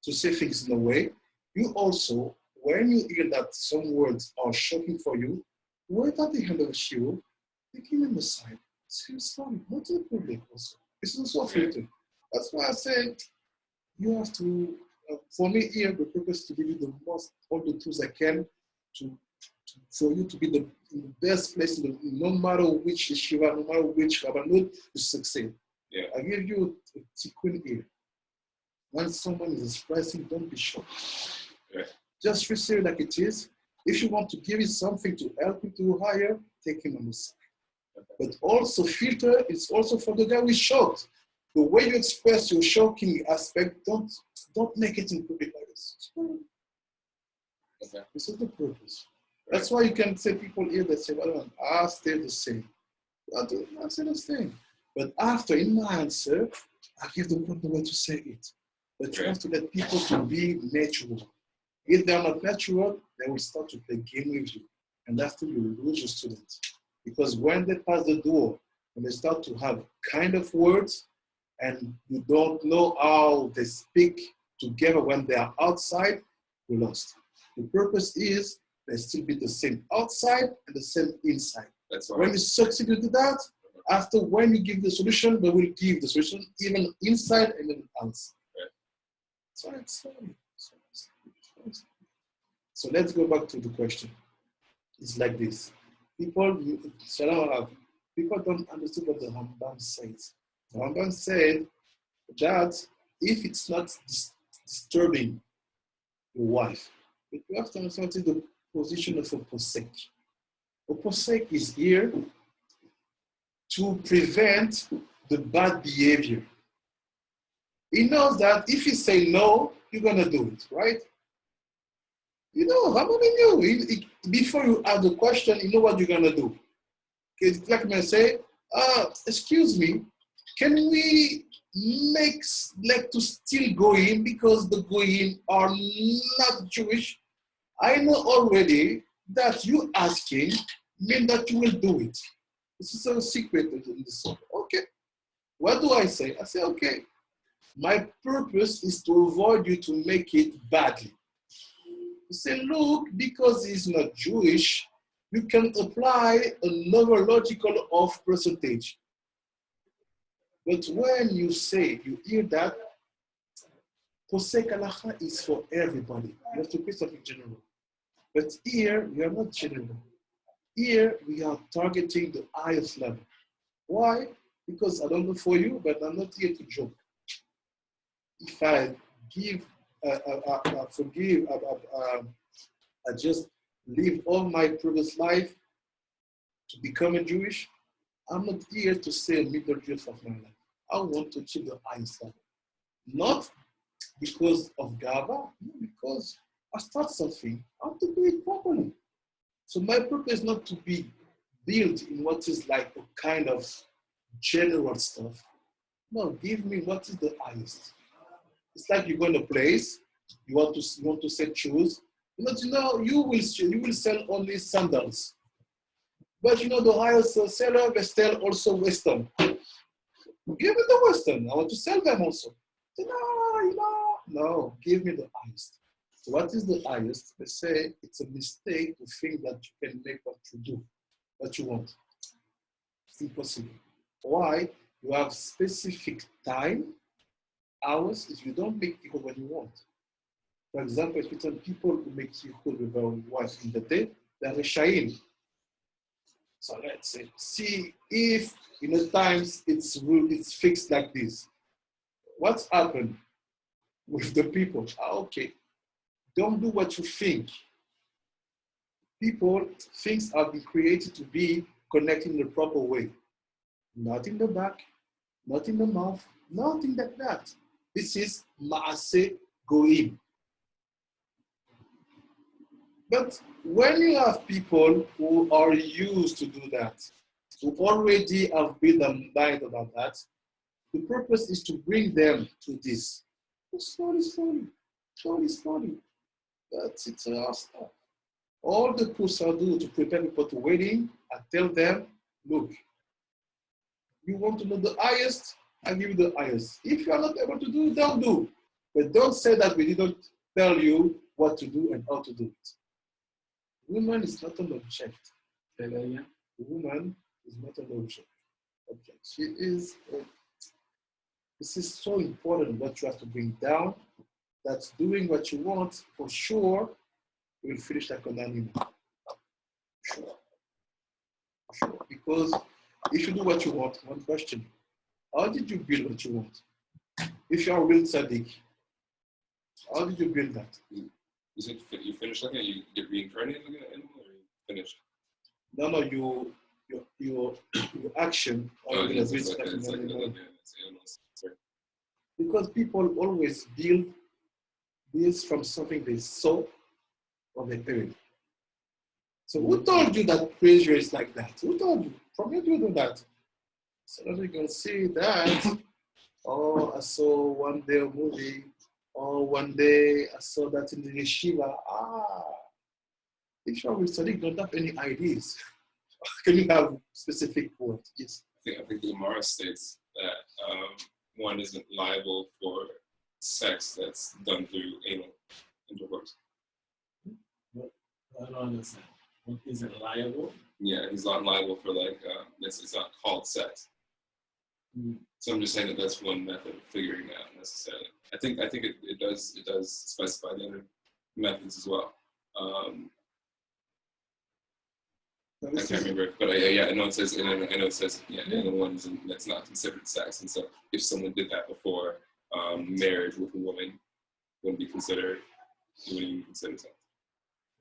to say things in a way, you also, when you hear that some words are shocking for you, wait at the end of the show, take him on the side. Say sorry, not to the public also. This is also a filter. That's why I say you have to, for me here, the purpose is to give you all the tools I can for you to be the best place, no matter which yeshiva, no matter which rabbanut, to succeed. Yeah. I give you a tikkun here. When someone is expressing, don't be shocked. Yeah. Just receive it like it is. If you want to give it something to help you to higher, take him on the side. But also filter is also for the guy who is shocked. The way you express your shocking aspect, don't make it in public like this. Okay. This is the purpose. That's why you can say people here that say, well, I stay the same. I say the same. But after, in my answer, I give them the way to say it. But you have to let people to be natural. If they're not natural, they will start to play game with you. And after you lose your students. Because when they pass the door, when they start to have kind of words, and you don't know how they speak together when they are outside, you lost. The purpose is they still be the same outside and the same inside. That's When you succeed to do that, after when you give the solution, they will give the solution even inside and even outside. So let's go back to the question. It's like this. People don't understand what the Rambam says. The Rambam said that if it's not disturbing your wife, but you have to understand what is the position of a posek. A posek is here to prevent the bad behavior. He knows that if you say no, you're going to do it, right? You know, Rambam knew. Before you ask the question, you know what you're going to do. It's like I say, excuse me, can we make like to still go in because the goyim are not Jewish? I know already that you asking mean that you will do it. This is a secret in the soul. Okay. What do I say? I say, okay. My purpose is to avoid you to make it badly. You say, look, because he's not Jewish, you can apply another logical of percentage. But when you say, you hear that, Posek Halacha is for everybody. You have to pay something general. But here, we are not general. Here, we are targeting the highest level. Why? Because I don't know for you, but I'm not here to joke. If I forgive, I just live all my previous life to become a Jewish, I'm not here to say a middle Jewish of my life. I want to achieve the highest level. Not because of Gava, because I start something, I have to do it properly. So my purpose is not to be built in what is like a kind of general stuff. No, give me what is the highest. It's like you go in a place, you want to sell shoes. You will sell only sandals. But the highest seller, they sell also Western. Give me the Western. I want to sell them also. No, give me the highest. So what is the highest? They say it's a mistake to think that you can make what you do, what you want. It's impossible. Why? You have specific time, hours, if you don't make yichud when you want. For example, if you tell people who make yichud with their wife in the day, they're reshaim. So let's say, see if in the times it's fixed like this. What's happened with the people? Okay, don't do what you think. Things have been created to be connected in the proper way. Not in the back, not in the mouth, nothing like that. This is ma'aseh goim. But when you have people who are used to do that, who already have built their mind about that, the purpose is to bring them to this. Slowly. But it's a hard stuff. All the course I do to prepare people to wedding, I tell them, look, you want to know the highest, I give you the highest. If you are not able to do, don't do. But don't say that we didn't tell you what to do and how to do it. Woman is not an object. Woman is not an object. She is. This is so important what you have to bring down. That's doing what you want for sure. You will finish like an animal. Sure. Because if you do what you want, one question: how did you build what you want? If you are a real tzaddik, how did you build that? Is it you finish looking at you get reincarnated looking at animal, or you finished? No, your action. Because people always build this from something they saw or they heard. So who told you that pressure is like that? Who told you? From where do you do that? So that you can see that. Oh, I saw one day a movie Or one day I saw that in the yeshiva. Yeshiva with Sadiq don't have any ideas. Can you have specific words? Yes. I think the Gemara states that one isn't liable for sex that's done through anal intercourse. I don't understand. One isn't liable. Yeah, he's not liable for it's not called sex. So I'm just saying that that's one method of figuring it out necessarily. I think it does specify the other methods as well. I can't remember, but I know it says, and I know it says, and the ones that's not considered sex. And so, if someone did that before marriage with a woman, wouldn't be considered sex.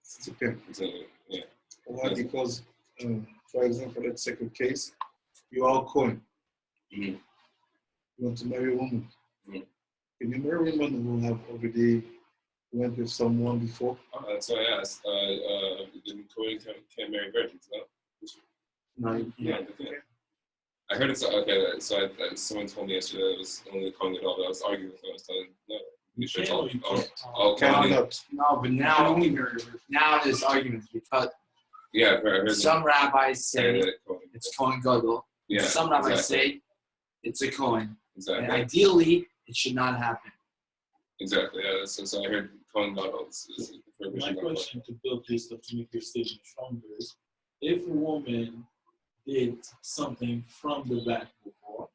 It's okay. So, yeah. Why? Because, for example, let's take a case. You are a Cohen. Mhm. You want to marry a woman. Mhm. Can you marry a woman who have already went with someone before? That's why I asked. The Kohen can't marry virgins, no? No, you Yeah. can't. Okay. I heard it's okay. So someone told me yesterday it was only the Kohen Gadol, but I was arguing with them. I was telling them, no. You Sure, can or you can't. all Can Kohen. not. No, but now there's arguments because Yeah, I heard some rabbis say that Kohen. it's Kohen Gadol. Yeah, Some rabbis exactly. say it's a Kohen. And Exactly. ideally, it should not happen. Exactly. Yeah. So I heard Kohen Gadol is the My prohibition. question to build this up to make your statement stronger is, if a woman did something from the back before,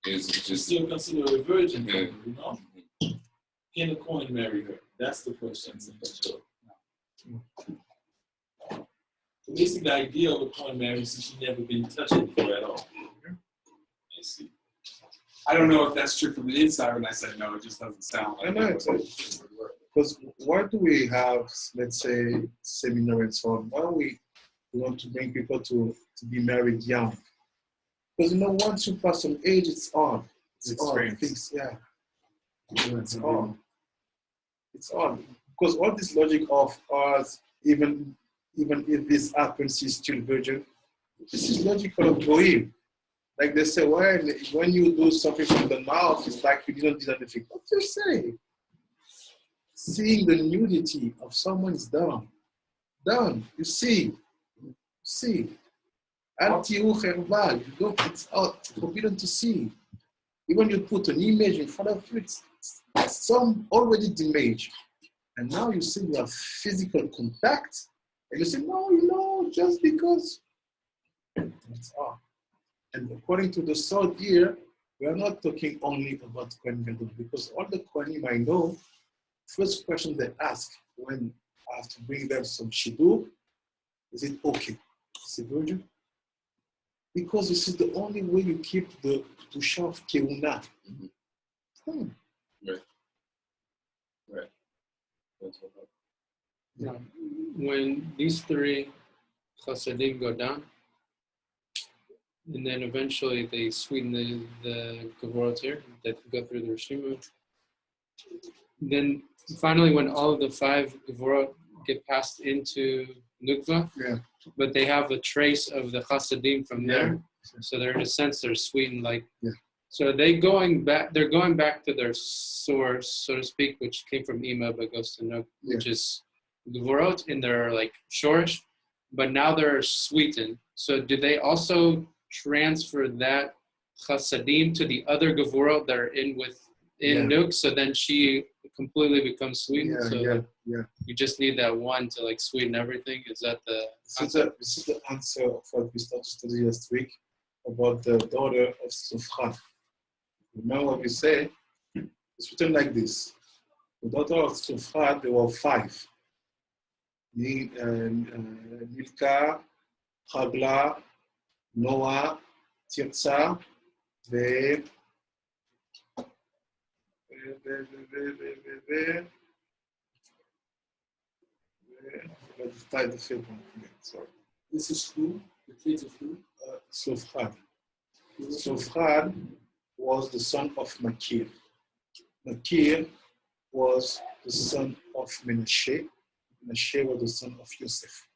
Is she's just still considered a virgin, Yeah. you know? Can a coin marry her? That's the question. So basically, the idea of a coin marriage is she's never been touched before at all. I see. I don't know if that's true from the inside when I said no, it just doesn't sound like I know, it it's would work. Because why do we have, let's say, seminar and so on? Why we want to bring people to be married young? Because once you pass some age, it's on. It's on. Experience. Things, yeah. It's on. It's on. Because all this logic of us, even if this happens, he's still virgin. This is logical of goyim. Like they say, when you do something from the mouth, it's like you didn't do anything. What do you say? Seeing the nudity of someone is done. Done. You see. Anti-u herbal. You don't, it's out, forbidden to see. Even you put an image in front of you, it's some already image. And now you see you have physical contact, and you say, no, just because. It's all. And according to the third year, we are not talking only about Kohen Gadol, because all the Kohanim I know, first question they ask when I have to bring them some shidur, is it okay? Is it virgin? Because this is the only way you keep the Kedusha of Keuna. Right. That's what Yeah. When these three chasadim go down, and then eventually they sweeten the Gevorot here, that go through the Rishima. Then finally, when all of the five Gevorot get passed into Nukva, but they have a trace of the chasadim from there, so they're in a sense they're sweetened So they're going back to their source, so to speak, which came from Ima but goes to Nuk, which is Gevorot in their shorish, but now they're sweetened. So do they also transfer that chasadim to the other Gevorot that are in Nuk, so then she completely becomes sweetened? You just need that one to sweeten everything. Is that the concept? This is the answer of what we started studying last week about the daughter of Sufran. Remember what we say? It's written like this. The daughter of Sufran, there were 5. Milka, Hagla, Noah, Tirza, I forgot the third one. Sorry. This is who? The kids of who? Sofrad. Sofrad was the son of Makir. Makir was the son of Menashe. Menashe was the son of Yosef.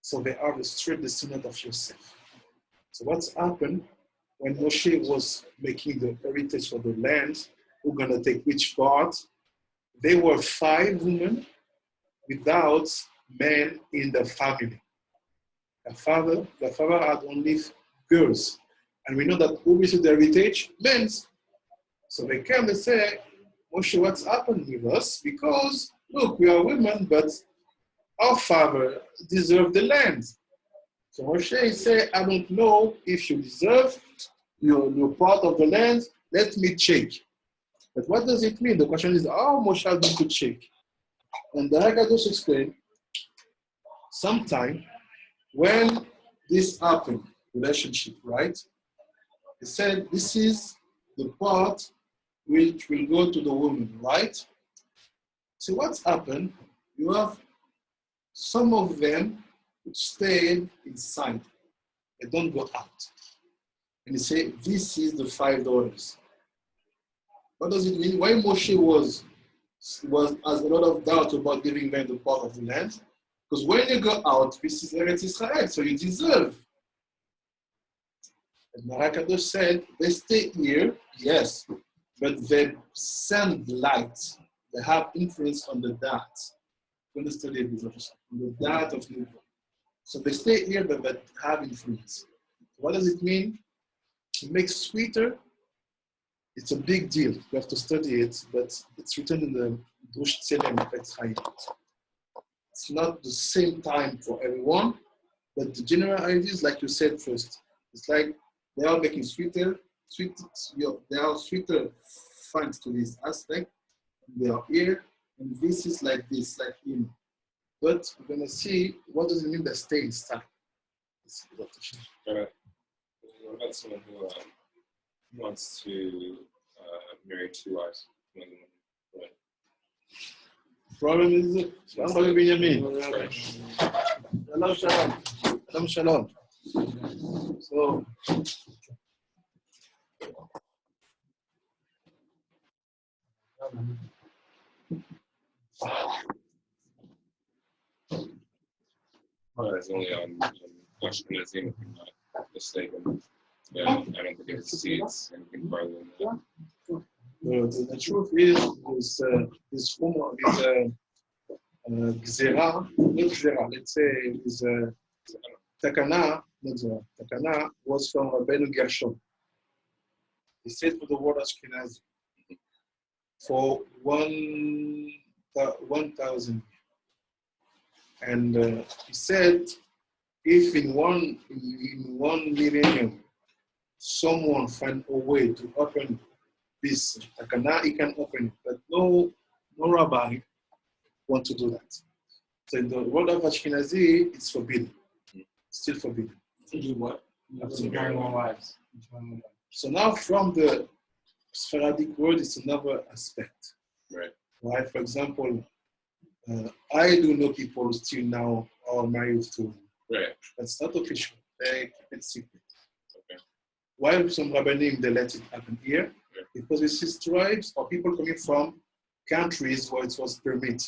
So they are the straight descendant of Yosef. So what's happened when Moshe was making the heritage for the land, who's going to take which part? there were 5 women without men in the family. The father had only girls. And we know that obviously the heritage men's. So they came and say, Moshe, what's happened with us? Because look, we are women, but our father deserved the land. So Moshe said, I don't know if you deserve your part of the land. Let me check. But what does it mean? The question is, how Moshe has been to check? And the Haggadah explained, sometime when this happened, relationship, right? He said, this is the part which will go to the woman, right? So what's happened? You have some of them which stayed inside. They don't go out. And he said, this is the 5 daughters. What does it mean? Why Moshe has a lot of doubt about giving them the part of the land? Because when you go out, this is Eretz Israel, so you deserve. And Hakadosh said, they stay here, yes, but they send light. They have influence on the dot. You understand it? On the dot of Nubal. So they stay here, but they have influence. What does it mean? To make sweeter, it's a big deal. You have to study it, but it's written in the Drush Tzelem Petz Chaim. It's not the same time for everyone, but the general idea is like you said first. It's like they are making sweeter, they are sweeter thanks to this aspect. They are here, and this is like this, like him. But we're gonna see what does it mean by stay inside. What about someone who wants to marry 2 wives? Problem is, Shalom Binyamin. Shalom, shalom. Shalom, shalom. So, It's only on Ashkenazim, if I'm not mistaken. Yeah, I don't think it exceeds anything farther than that. the truth is this gzera, not gzera, let's say is takana, not gzera, takana was from Rabbeinu Gershon. He said for the word Ashkenazi for 1,000 years. And he said, if in one millennium someone find a way to open this takana, he can open it, but no rabbi want to do that. So in the world of Ashkenazi, it's forbidden. It's still forbidden. To do what? Absolutely. Marry more wives. So now from the Sephardic world, it's another aspect. Right. Right? For example, I do know people still now are married to. Right. That's not official. They keep it secret. Okay. While some rabbanim, they let it happen here, Yeah. because we see tribes or people coming from countries where it was permitted,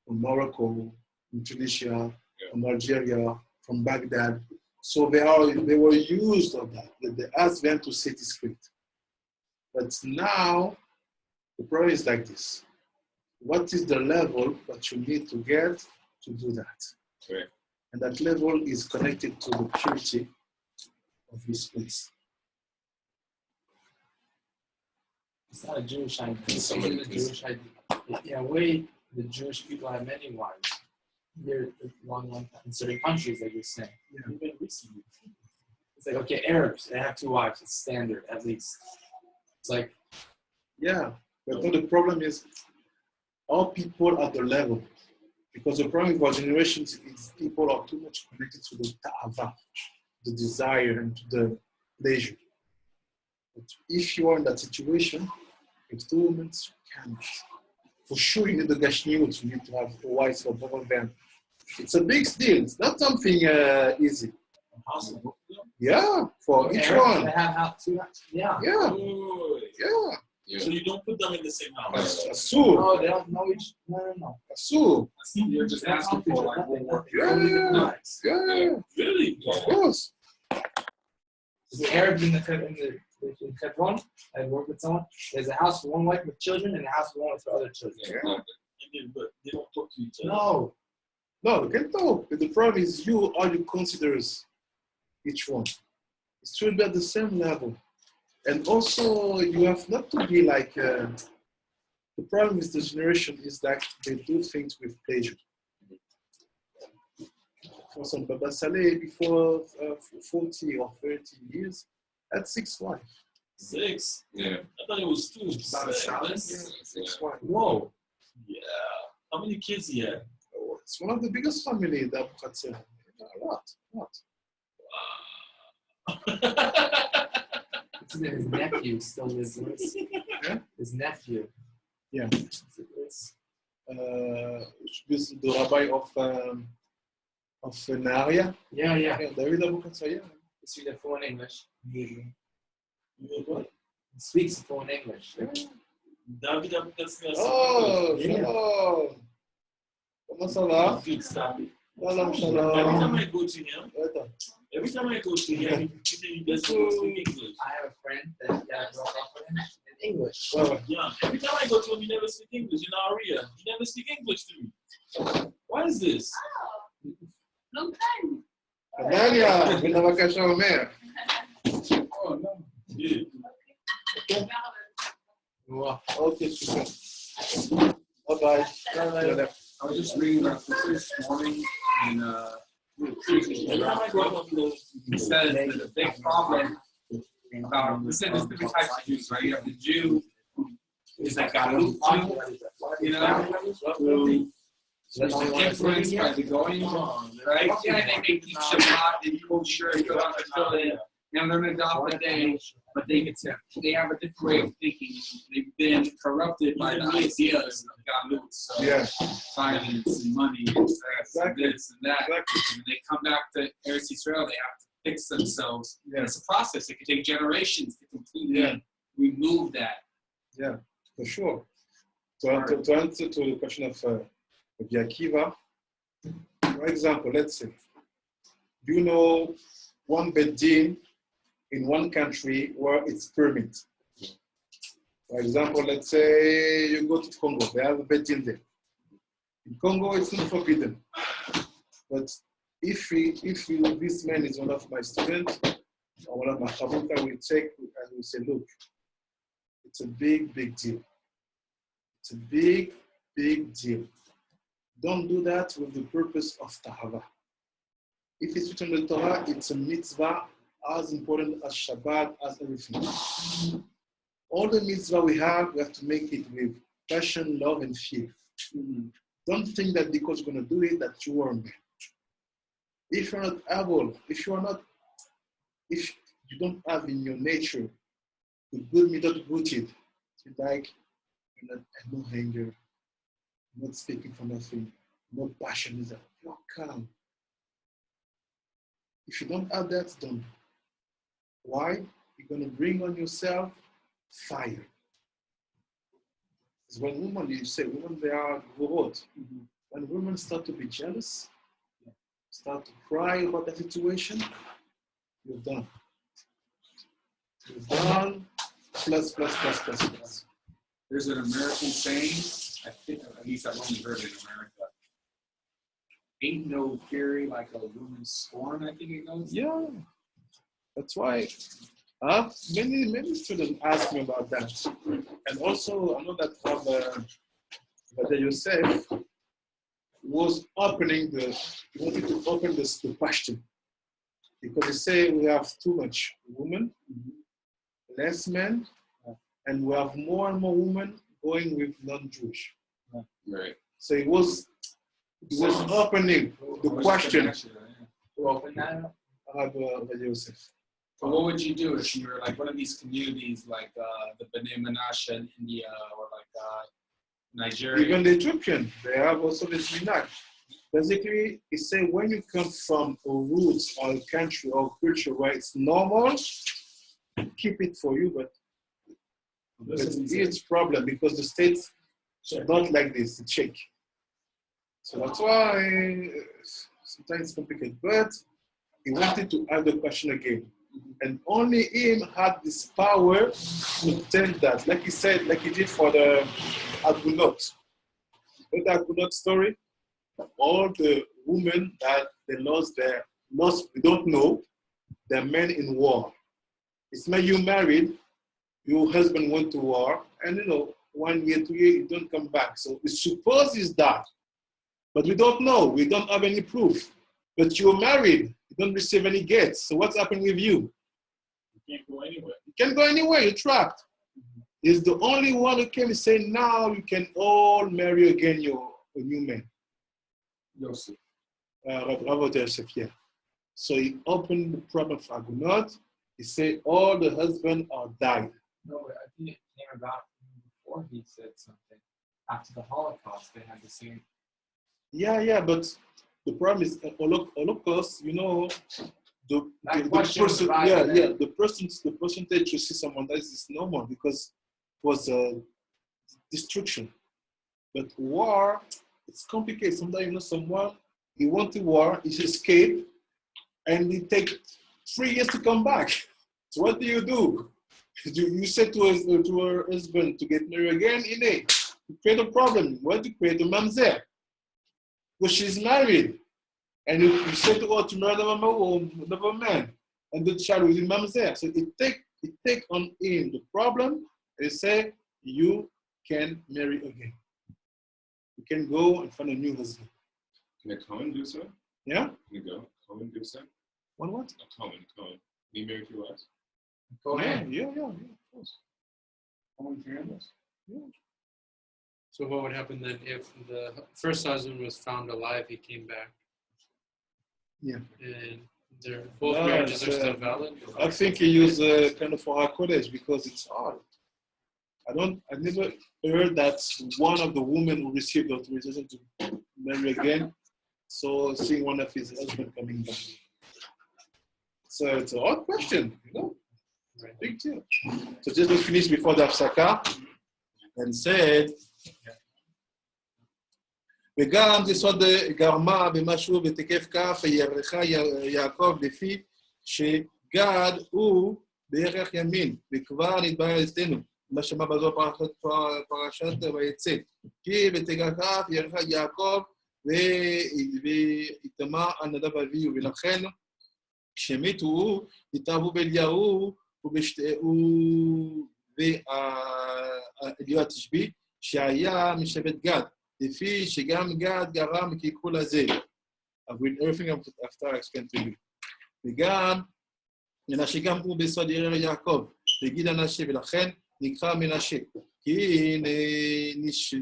from Morocco, from Tunisia, from Algeria, from Baghdad. So they were used of that. They asked them to stay discreet. But now the problem is like this. What is the level that you need to get to do that? Right. And that level is connected to the purity of this place. It's not a Jewish idea. It's Someone a Jewish idea. Yeah, the Jewish people have many wives. They're one in certain countries, like you're saying. Yeah. Even recently. It's like, okay, Arabs, they have 2 wives. It's standard, at least. It's like, Yeah, but the problem is all people at the level. Because the problem with our generations is people are too much connected to the ta'ava, the desire and to the pleasure. But if you are in that situation, with 2 women, you cannot. For sure, you need the gashniut, you need to have a wife for both of them. It's a big deal. It's not something easy. Possible. Yeah, for each Arabs, one. They have 2 wives. Yeah. Yeah, Ooh. yeah. So you don't put them in the same house. Asur, No, they don't know each. No. asur. You're just asking for like one more. Yeah, yeah, Really? of course. The Arabs in the in Hebron, I work with someone. There's a house for one wife with children and a house for one wife for other children. But they don't talk to each other. No. No, we can talk. But the problem is you, how you consider each one. It should be at the same level. And also, you have not to be like, the problem with this generation is that they do things with pleasure. For some Baba Saleh, before 40 or 30 years, had 6 wives. 6? Yeah. I thought it was 2. Baba Saleh? Yeah, 6 wives. Whoa. Yeah. How many kids he had? Oh, it's one of the biggest families that had said, a lot. His nephew still lives in this. Yeah? His nephew. Yeah. This. This the rabbi of Naria. Yeah. Yeah, David Abu Katsaya. He speaks fluent English. Yeah. He speaks fluent English. David Abukassi. Oh, Yeah. shalom. Comment ça va? Good stuff. Shalom, Every shalom. time I go to him, he doesn't speak English. I have a friend that grew up with him in English. Yeah. Every time I go to him, he never speak English. In Aria, he never speak English to me. Why is this? Long time. Nadia, viens à vacation au mer. Oh, no. Yeah. Wow. Okay, super. Bye-bye. I was just reading about this morning, and Every time I go up, he says that the big problem about this is different types of Jews, right? You have the Jew who is like Galut Jew, you know, who is influenced by the going, right? Yeah, they may keep Shabbat and kosher and go out to fill in, and learn adopt a day, but they have a different way of thinking. They've been corrupted by the ideas of Galut. So Yeah. violence and money and sex and Exactly. this and that. Exactly. And when they come back to Eretz Yisrael, they have to fix themselves. Yeah. And it's a process. It can take generations to completely Yeah. remove that. Yeah, for sure. To answer to the question of Yakiva, for example, let's say, you know one bedin in one country where it's permit. For example, let's say you go to Congo, they have a bedin there. In Congo, it's not forbidden. But if this man is one of my students, or one of my chavruta, we check and we say, look, it's a big deal. It's a big deal. Don't do that with the purpose of tahava. If it's written in the Torah, it's a mitzvah as important as Shabbat, as everything. All the mitzvah we have to make it with passion, love, and fear. Don't think that because you're going to do it, that you are man. If you're not able, if you don't have in your nature the good middle rooted, it's like no anger, not speaking for nothing, no passion, you're calm. If you don't have that, don't. Why? You're going to bring on yourself fire. It's when women, you say women, they are gvorot. When women start to be jealous, start to cry about the situation, you're done. You're done, plus. There's an American saying, I think, at least I've only heard it in America. Ain't no fury like a woman's scorn, I think it goes. Yeah, that's why many students ask me about that. And also, I know that Rabbi Yosef was wanted to open the question. Because they say we have too much women, less men, and we have more and more women going with non-Jewish. Right. So it was opening the question. To open that up. Rabbi Yosef. So what would you do if you were like one of these communities like the Bnei Menashe in India or like Nigeria? Even the Egyptian, they have also this minhag. Basically, it says when you come from a roots or a country or culture where it's normal, keep it for you, but it's a problem because the states don't like this, the check. So that's why sometimes it's complicated. But he wanted to add the question again. And only him had this power to tell that. Like he said, like he did for the Argonaut. You know the Argonaut story? All the women that they lost, we don't know, they're men in war. It's when you married, your husband went to war, and 1 year, 2 years, you don't come back. So we suppose is that. But we don't know. We don't have any proof. But you're married. You don't receive any gifts. So what's happened with you? You can't go anywhere. You can't go anywhere. You're trapped. He's the only one who came and said, now you can all marry again a new man. Yosef. Rabbi Yosef, yeah. So he opened the problem for Argonaut. He said all the husbands are died. No, but I think it came about before he said something. After the Holocaust, they had the same. Yeah, but the problem is Holocaust, the percentage to see someone dies is normal because it was destruction. But war, it's complicated. Sometimes someone he went to war, he escaped, and it takes 3 years to come back. So what do? You said to her husband to get married again, you create a problem. What do you create a mamzer? Because she's married. And you said to her to marry another man. And the child will be mamzer. So it take on him the problem and say, you can marry again. You can go and find a new husband. Can a Cohen do so? Yeah? Can you go? Cohen do so? What? A Cohen. Can you marry 2 wives? Yeah, of course. So what would happen then if the first husband was found alive, he came back? Yeah. And both marriages are still valid? I think he used kind of for our college because it's hard. I never heard that one of the women who received the authorization to marry again, so seeing one of his husband coming back. So it's a hard question, Right. Big deal. So just to finish before the Hafsaka, and said, וגם זה סוד גרמה במשהו בתקף כף ירחה יעקב לפי שגד הוא בערך ימין וכבר נתבהר אצלנו מה שמע בזו פרשת ויצא כי בתקף ירחה יעקב ויתמה על נדב אביהו ולכן כשמתו התאהבו באליהו ואליהו התשבי שהיה משבט גד לפי שגם גד גרם כיקול הזה. With everything after I explain to you. וגם מנשה גם הוא בסוד ירר יעקב, וגיד הנשה, ולכן נקרא מנשה, כי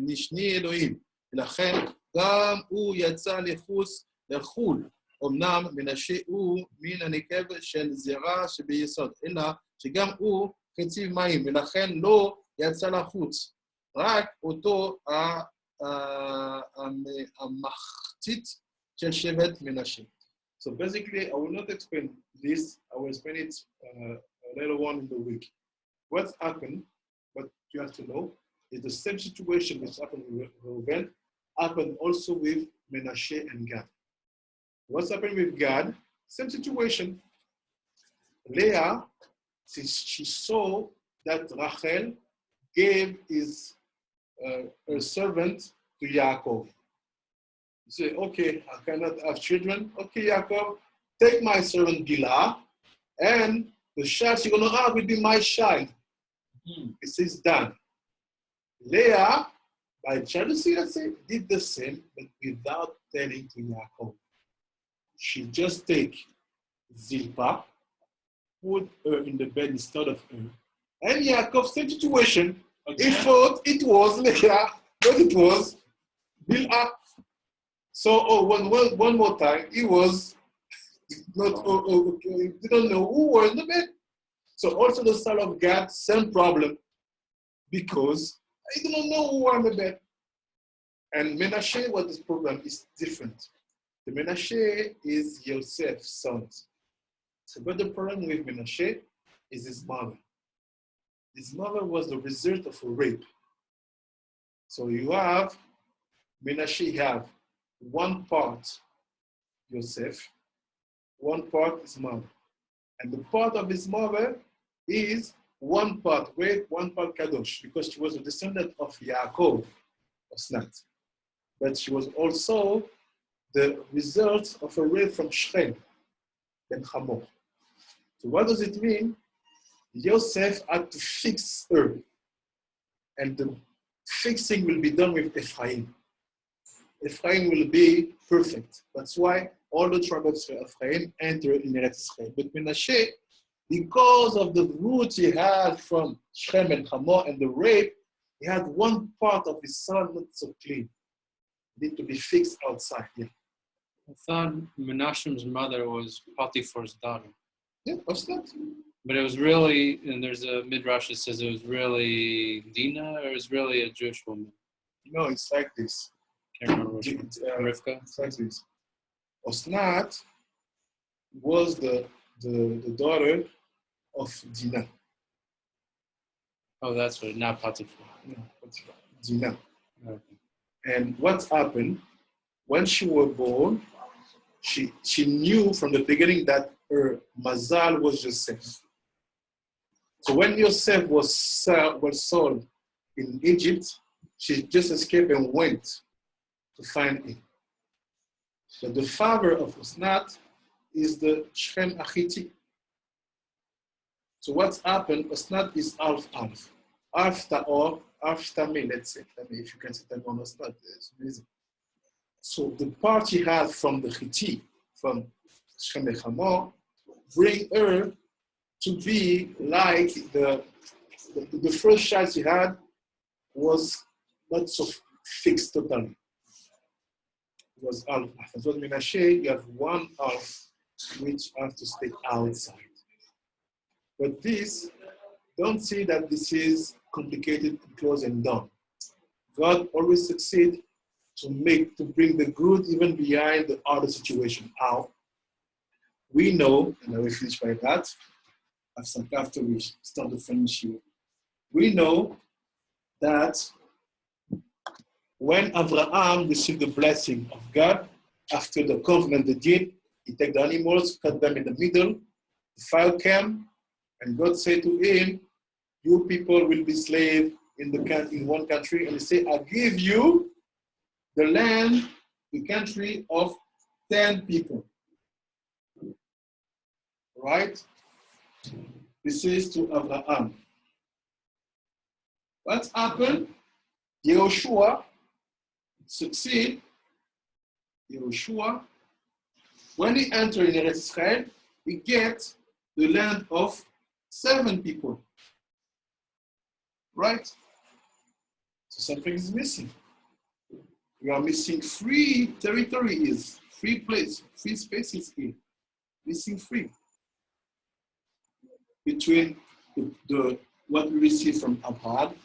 נשני אלוהים, ולכן גם הוא יצא לחול. אמנם מנשה הוא מן הנקב של זרע שביסוד, אלא שגם הוא חצי מים, ולכן לא יצא לחוץ. רק אותו המחצית של שבט מנשה. So basically, I will not explain this. I will explain it later on in the week. What happened, what you have to know, is the same situation which happened with Reuben, happened also with Menashe and Gad. What's happened with Gad? Same situation. Leah, since she saw that Rachel gave her servant to Yaakov. You say, okay, I cannot have children. Okay, Yaakov, take my servant Bilhah, and the child you're going to have will be my child. It says done. Leah, by jealousy, let's say, did the same, but without telling to Yaakov. She just take Zilpah, put her in the bed instead of her. And Yaakov, same situation. He thought it was Leah, but it was Bilhah. So one more time, he was not he didn't know who was in the bed. So also the son of God, same problem, because I didn't know who was in the bed. And Menashe, what this problem is different. The Menashe is Yosef's son. So but the problem with Menashe is his mother. His mother was the result of a rape. So you have Menashe have one part Yosef, one part his mother. And the part of his mother is one part rape, one part kadosh, because she was a descendant of Yaakov, Osnat. But she was also the result of a rape from Shrem, Ben Hamor. So what does it mean? Yosef had to fix her. And the fixing will be done with Ephraim. Ephraim will be perfect. That's why all the tribes of Ephraim enter in Eretz Israel. But Menashe, because of the roots he had from Shem and Hamor and the rape, he had one part of his son not so clean. Need to be fixed outside. Yeah. I thought Menashem's mother was Potiphar's daughter. Yeah, what's that? But it was really, and there's a midrash that says it was really Dinah, or it was really a Jewish woman. No, it's like this. Can't remember which one. Rivka. It's like this. Osnat was the daughter of Dinah. Oh, that's what, not Potiphar. No, Dinah. Okay. And what happened, when she was born, she knew from the beginning that her mazal was Yosef. So when Yosef was sold in Egypt, she just escaped and went to find him. But the father of Osnat is the Shem Achiti. So what's happened, Osnat is half-half. Half Ta'or, half Tamil, let's say. I mean, if you can say that on Osnat, it's amazing. So the part he had from the Chiti, from Shem and Hamor, bring her to be like the first child she had was not so fixed totally. It was half. As well, Menashe, you have one half which have to stay outside. But this, don't see that this is complicated, close and done. God always succeeds to bring the good even behind the other situation. How? We know, and I will finish by that, after we start the finish you. We know that when Abraham received the blessing of God, after the covenant they did, he took the animals, cut them in the middle, the fire came, and God said to him, you people will be slaves in one country, and he said, I give you the land, the country of 10 people. Right? This is to Abraham. What happened? Yehoshua succeed. Yehoshua, when he entered in Eretz Israel, he gets the land of 7 people. Right? So something is missing. We are missing 3 territories, 3 places, 3 spaces here. Missing 3. Between the what we receive from Abraham,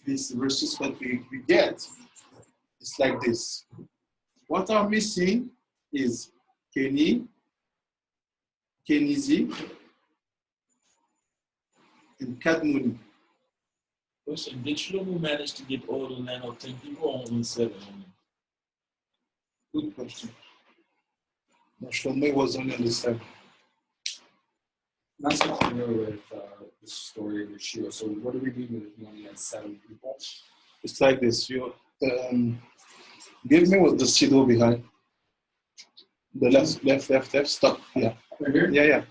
this versus what we get. It's like this. What are missing is Kenizi, and Kadmoni. Question, did Shlomo manage to get all the land of 10 people or only 7? Good question. No, Shlomo was only on the 7. I'm not so familiar with the story of Yeshua. So what do we do with he only had 7 people? It's like this. You give me what the siddur behind. The left. Stop. Yeah. Right here? Yeah.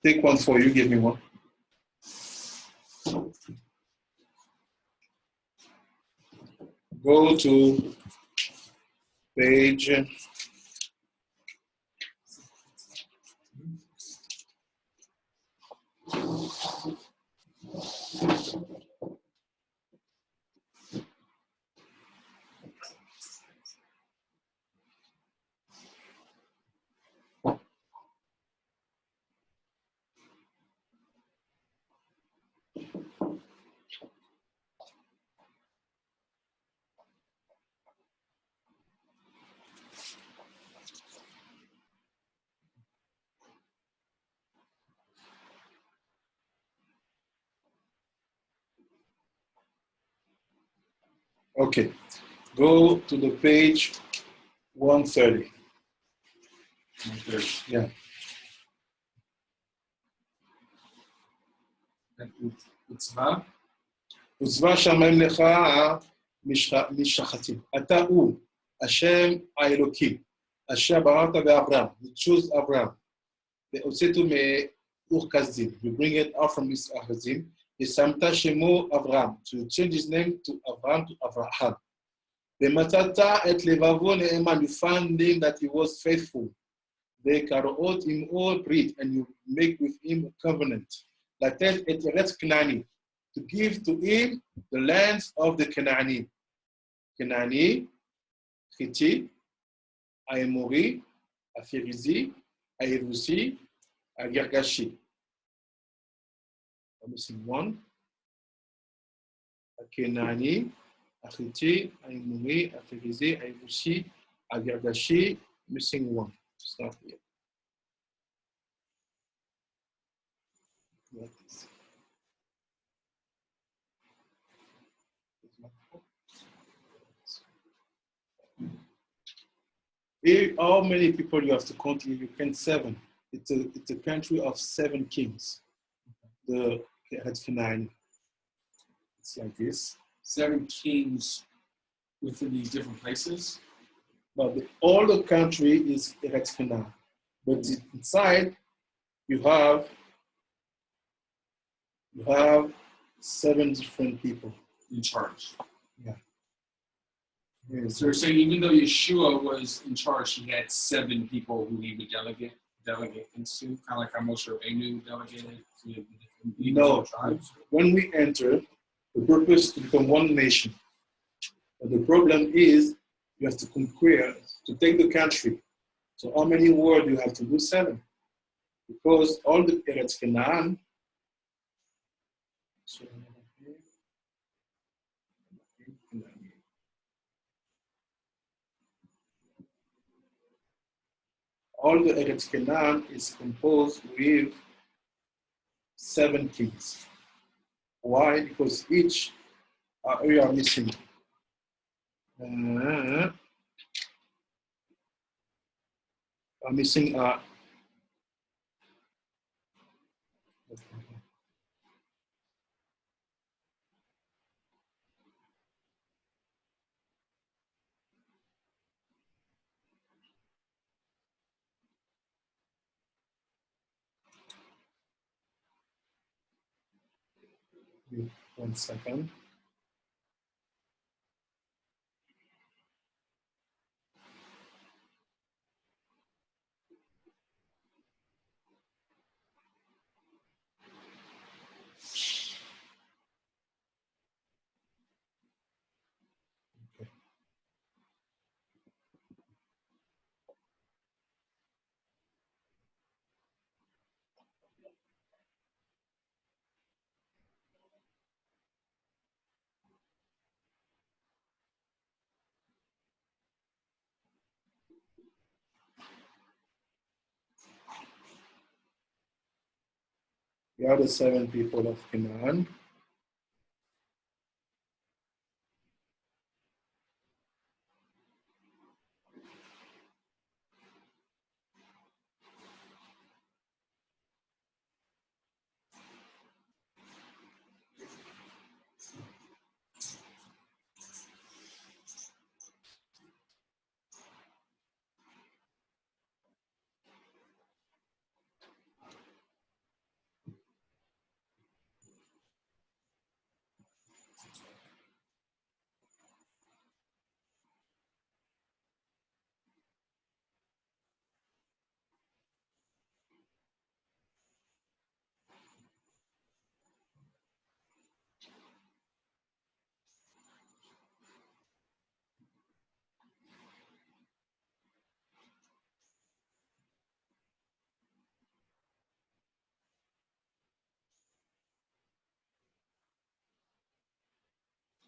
Take one for you. Give me one. Go to page. Okay, go to the page 130. Yeah. Utzva. וצבא שמיים לך משחטים. אתה הוא, השם האלוקי, אשר בראת באברהם. You choose Abraham. והוצאתו מאור כסדים. You bring it out from his כסדים. ושמת שמו אברהם. So you change his name to Abraham to Abraham. ומצאת את לבבו נאמן. You found him that he was faithful. וקראות עמו ברית. And you make with him a covenant. לתת את ארץ כנעני. To give to him the lands of the Canaanite. Canaanite, Hittite, Aemori, Aferizi, Ayevusi, Agirgashi. I'm missing one. Canaanite, Hittite, Aemori, Aferizi, Ayevusi, Agirgashi. Missing one. It's not here. Here, how many people you have to count here? You count 7. It's a country of 7 kings. The Canaan. It's like this. 7 kings within these different places. But all the country is Eretz Canaan. But inside, you have 7 different people In charge. Yes. So you're saying even though Yeshua was in charge, he had 7 people who he would delegate things to, kind of like how Moshe Rabbeinu delegated to the different tribes. When we enter, the purpose to become one nation. But the problem is you have to conquer, to take the country. So how many words you have to do? 7. Because all the Eretz Canaan, all the Eretz Canaan is composed with 7 kings. Why? Because each we are missing. Are missing one second. We are the 7 people of Canaan.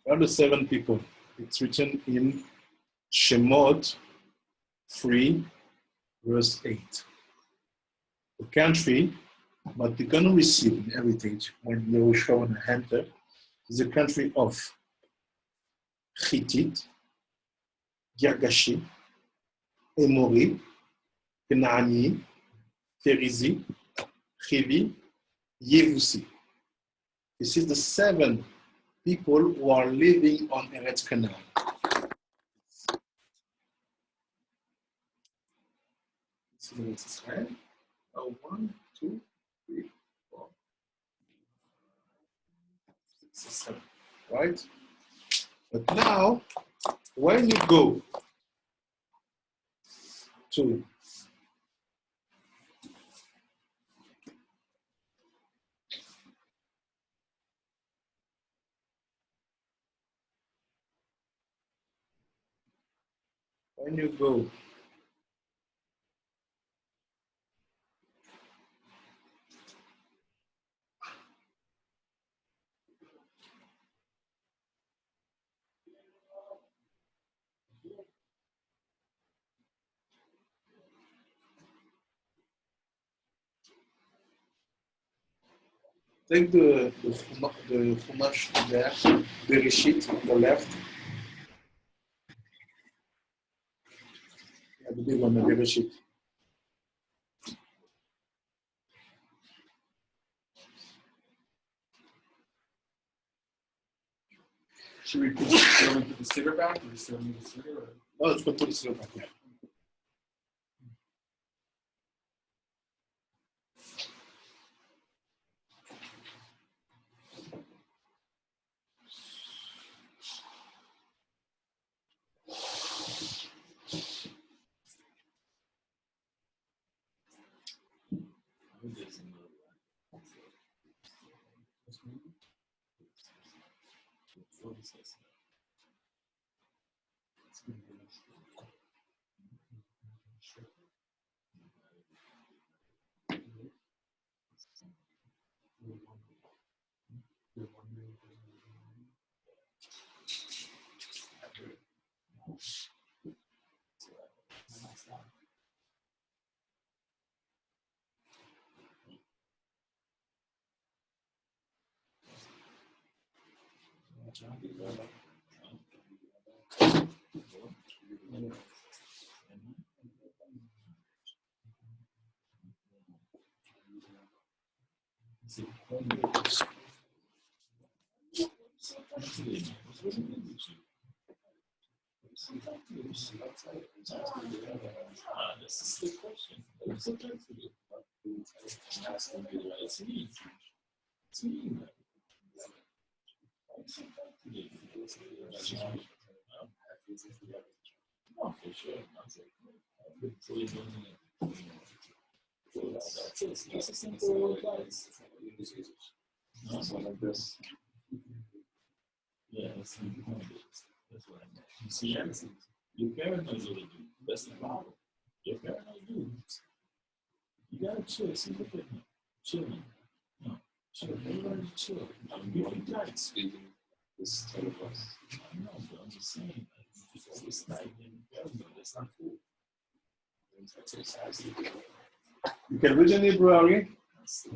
We are the 7 people. It's written in Shemot 3, verse 8. The country, but they're going to receive in heritage when Yehoshua and enter, is the country of Hittite, Girgashi, Emori, Canaani, Perizi, Hivi, Yevusi. This is the 7 people who are living on Eretz Canaan. This is Eretz Israel. 1, 2, 3, 4, 6, 7. Right? But now, when you go to take the Chumash there, Bereshit on the left. Yeah, the big one, the Bereshit. Should we put the sticker back? Or still need the sticker? Or? No, let's put the sticker back there. This is the question. It's okay to do. Asking me the right team. Team. No, for sure. That's a simple advice. Not like this. Yeah, that's what I meant. You see, your parent knows what to do. That's the problem. Your parent knows what to do. You gotta chill. See, look at him. Chilling. No, chill. Everybody chill. I'm giving guys speaking. This is total of us. I know, but I'm just saying. It's not even that's not cool. You can read in Hebrew, Ari?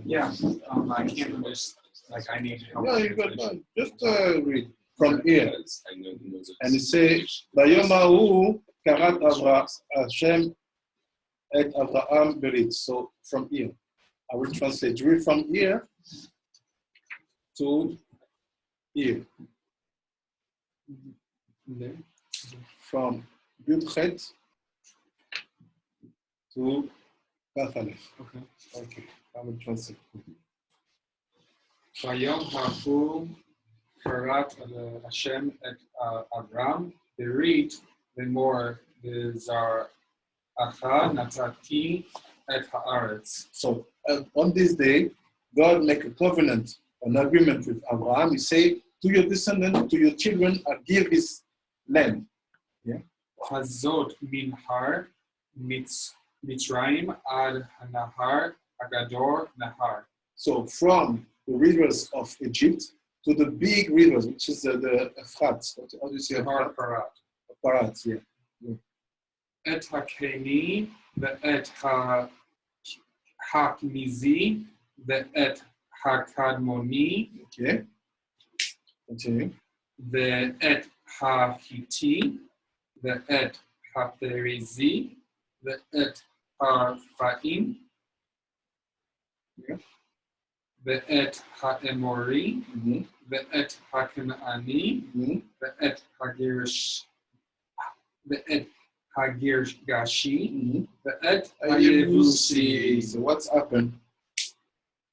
Yeah, I can't understand. Like I need help. No, you got no. Just read from here. And it says, "Bayom hahu karat Hashem et Avraham berit." So from here, I will translate. Read from here to here. From Yud Chet to Kaf Aleph. Okay. I will translate. Vayom hahu karat Hashem et Avram berit v'mor v'zar acha natati et haaretz. So on this day, God make a covenant, an agreement with Abraham. He say, to your descendants, to your children, I give this land. Yeah. Hazot min har Mitzrayim ad nahar agador nahar. So from the rivers of Egypt to the big rivers, which is the Efrat. How do you say Nahar Efrat? parat. Parat, yeah. Et hakeni ve'et hakmizi ve'et hakadmoni Okay. Continue. ve'et hahiti ve'et haperizi ve'et harfaim Yeah. ואת האמורי, Mhm. ואת הכנעני, Mhm. ואת הגרשי, Mhm. ואת Yebusi. היבוסי. So what's happened?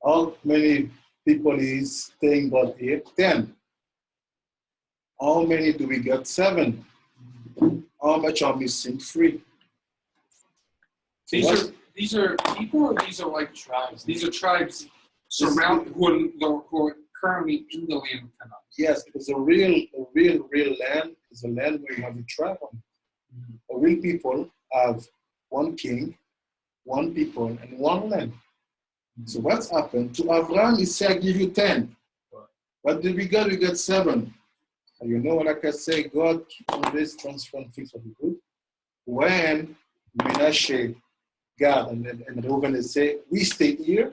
How many people is staying God here? 10. How many do we get? 7. How much are missing? 3. These are people, or these are like tribes? These are tribes who are currently in the land of Canaan. Yes, because a real land is a land where you have a tribe on it. A real people have one king, one people, and one land. So what's happened to Abraham? He said, "I give you 10." What did we get? We got 7. And you know, like I say, God always transforms things for the good. When Menashe, God, and Reuben they say, "We stay here."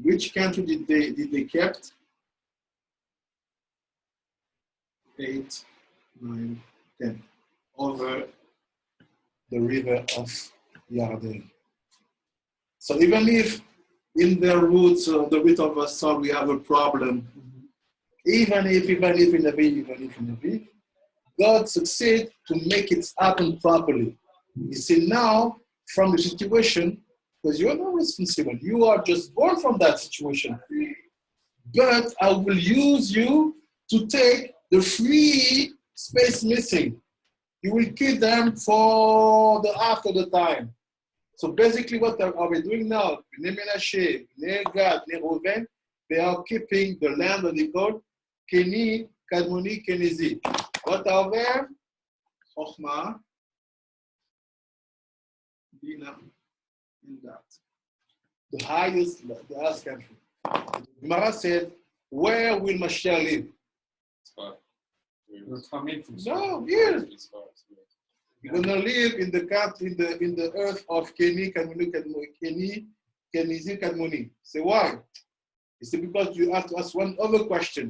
Which country did they kept? 8, 9, 10. Over the river of Yarden. So even if in the roots of the root of our soul we have a problem, even if in the big, God succeeds to make it happen properly. You see now from the situation, because you are not responsible, you are just born from that situation. But I will use you to take the free space missing. You will keep them for the after the time. So basically what are we doing now? Bnei Menashe, Bnei Gad, Bnei Reuven, they are keeping the land that they call Keni, Kadmoni, Kenizi. What are there? Chochmah, Bina, in that. The highest country. Gemara said, where will Mashiach live? We're coming from No, here. You're gonna live in the country, in the earth of Keni, Kadmoni, Keni, Kenizi, Kadmoni. Say why? It's because you have to ask one other question.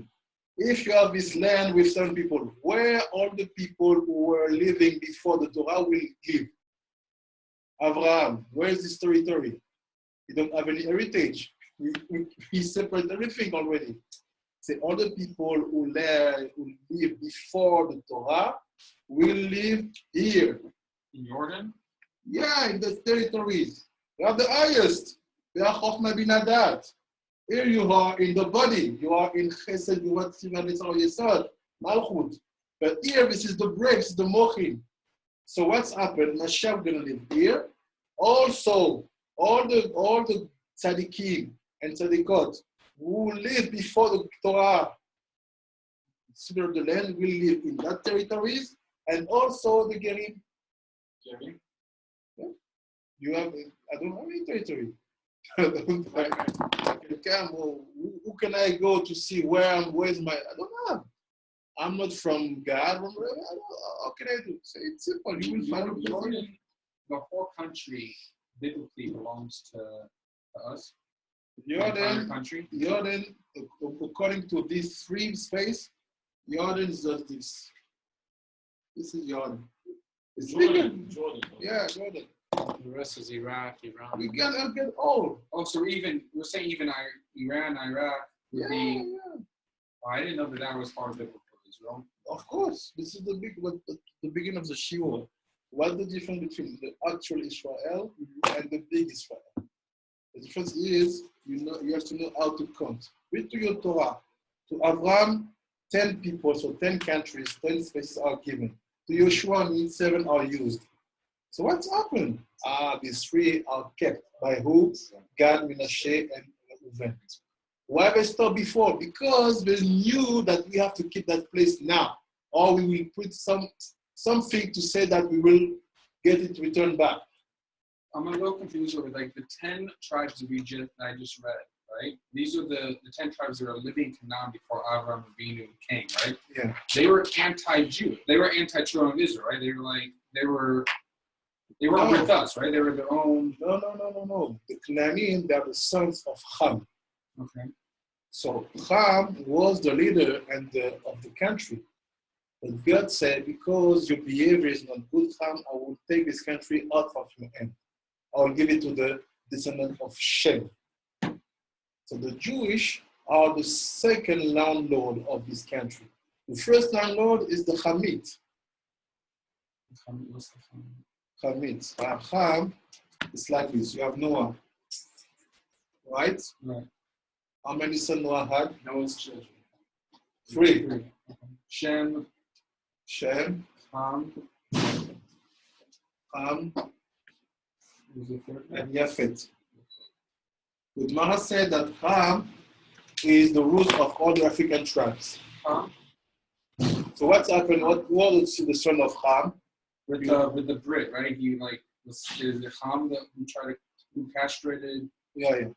If you have this land with certain people, where all the people who were living before the Torah will live? Abraham, where is this territory? You don't have any heritage. He separated everything already. Say all the people who live before the Torah will live here. in Jordan. Yeah, in the territories. They are the highest. They are Chochmah Bina Dat. Here you are in the body. You are in Chesed, Gvura, Tzivah, Netzach, Yesod, Malchut. But here, this is the breaks, the Mochim. So what's happened? Mashiach gonna live here. Also, all the tzaddikim and tzaddikot who live before the Torah, consider the land, will live in that territories, and also the Gerim. Yeah. You have, I don't have any territory. I can come, who can I go to see where's my, I don't have. I'm not from God. How can I do? Say it's simple. You will find it. Jordan, the whole country biblically belongs to us. The entire country. Jordan, according to this free space, Jordan is just this. This is Jordan. It's bigger. Jordan. Yeah, Jordan. The rest is Iraq, Iran. We cannot get all. Oh, so we're saying even Iran, Iraq would Yeah, be. yeah. Oh, I didn't know that was part of biblical Israel. Of course, this is the beginning of the Shiur. What's the difference between the actual Israel and the big Israel? The difference is, you have to know how to count. Read to your Torah. To Abraham, 10 people, so 10 countries, 10 spaces are given. To Yoshua, 7 are used. So what's happened? These 3 are kept by who? Gad, Menashe, and Reuven. Why they stopped before? Because they knew that we have to keep that place now, or we will put something to say that we will get it returned back. I'm a little confused with like the 10 tribes of Egypt that I just read, right? These are the 10 tribes that are living in Canaan before Abraham Avinu came, right? Yeah. They were anti-Jew. They were anti-children of Israel, right? They weren't with us, right? They were their own. No. The Canaanim, they are the sons of Ham. Okay. So Ham was the leader of the country. But God said, because your behavior is not good, Ham, I will take this country out of your hand. I will give it to the descendant of Shem. So the Jewish are the second landlord of this country. The first landlord is the Hamid. What's the phone? Hamid. Ham is like this. You have Noah, right? Right. How many sons Noah had? Noah's children. 3. Okay. Shem, Shem, Ham, Ham, who's the third? and Yafet. The Gemara said that Ham is the root of all the African tribes. Ham So what's happened? What was the son of Ham? with the Brit, right? He like is the Ham that who castrated. Yeah.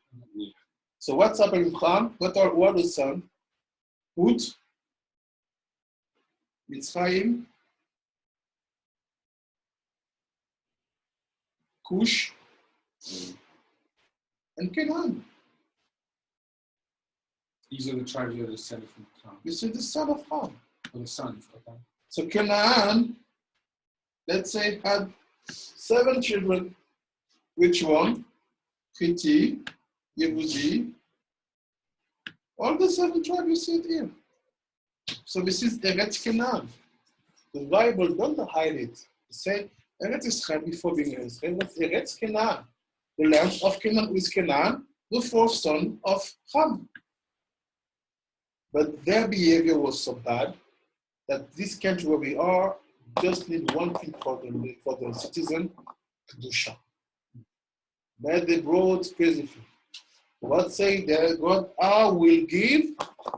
So what's happened with Ham? What are the son? Hut, Mitzrayim, Cush, and Canaan. These are the tribes that are descended from Ham. This is the son of Ham. Or the sons. Okay. So Canaan, let's say, had 7 children. Which one? Hitti, Yebusi. All the 7 tribes you see it here. So this is Eretz Canaan. The Bible don't hide it. It says Eretz Israel before being Israel was Eretz Canaan. The land of Canaan is Canaan, the 4th son of Ham. But their behavior was so bad that this country where we are just need one thing for the citizen, Kedusha. But they brought crazy thing. What say that God, I will give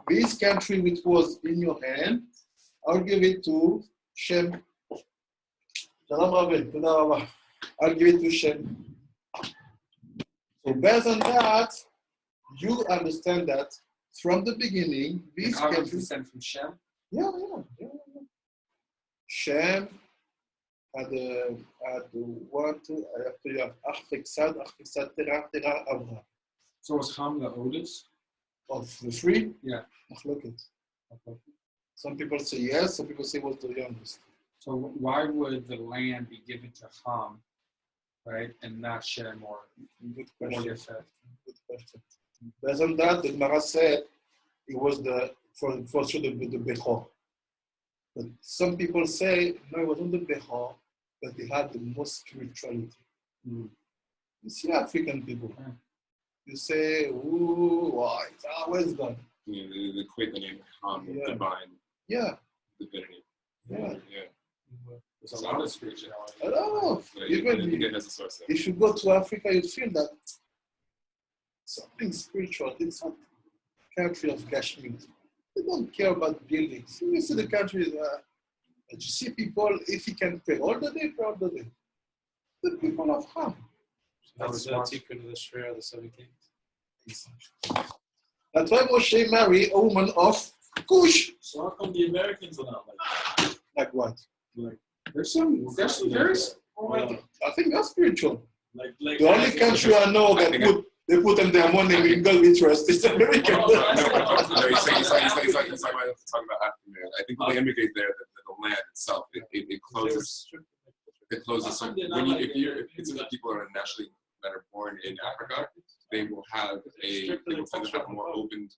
this country which was in your hand, I'll give it to Shem. I'll give it to Shem. So based on that, you understand that from the beginning, this Ham was country. descended from Shem. Yeah. Shem had one, two, after you have Arphaxad, Terah, Abraham. So was Ham the oldest? Of the 3? Yeah. Look it. Some people say yes, some people say he was the youngest. So why would the land be given to Ham, right, and not Shem or Good question. Yafet? Good question. Based on that, the Gemara said it was for sure the Bechor. But some people say, no, it wasn't the Bechor, but they had the most spirituality. You see African people. You say, ooh, why? Where's God? You know, they equate the name Ham with Yeah. divine Yeah. divinity. Yeah. There's a lot of spirituality. I don't know. So Even you get it as a source of if you go to Africa, you feel that something spiritual. It's not a country of Kashmir. They don't care about buildings. You see the country, you see people, if you can pay all the day, pay all the day. The people of Ham. That was the secret of the Shreya of the 7 Kings. That's why Moshe married a woman of Cush. So how come the Americans are not like that? Like what? There's some very. I think that's spiritual. Like The only country I know that they put in their money in gold interest is America. No, he's talking about African. I think when they immigrate there, the land itself, it closes. It closes. So when if it's the people that are born in Africa, they will have a more open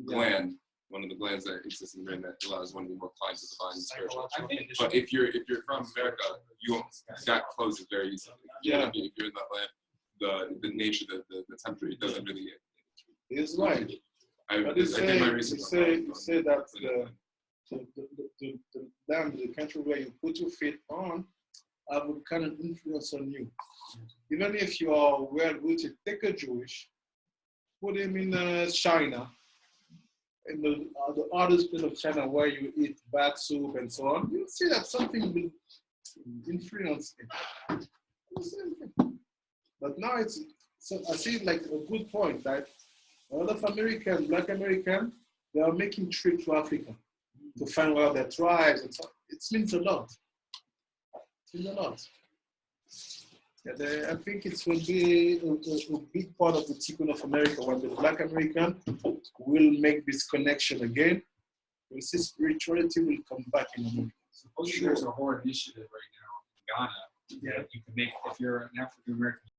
gland. One of the glands that exists in the brain that allows one to be more inclined to divine and spiritual. But if you're from America, that closes very easily. Yeah. If you're in that land, the nature, the temperature, it doesn't really. He's right. But you say that the land, the country where you put your feet on, have a kind of influence on you. Even if you are well-rooted, take a Jewish, put him in China, in the hardest place of China where you eat bad soup and so on, you'll see that something will influence it. But now so I see it like a good point that a lot of Black American, they are making trips to Africa to find out their tribes and so on. It means a lot. It means a lot. And, I think it will be a big part of the tikkun of America when the Black American will make this connection again. We'll see spirituality will come back in America. Suppose there's a whole initiative right now in Ghana that you can make if you're an African American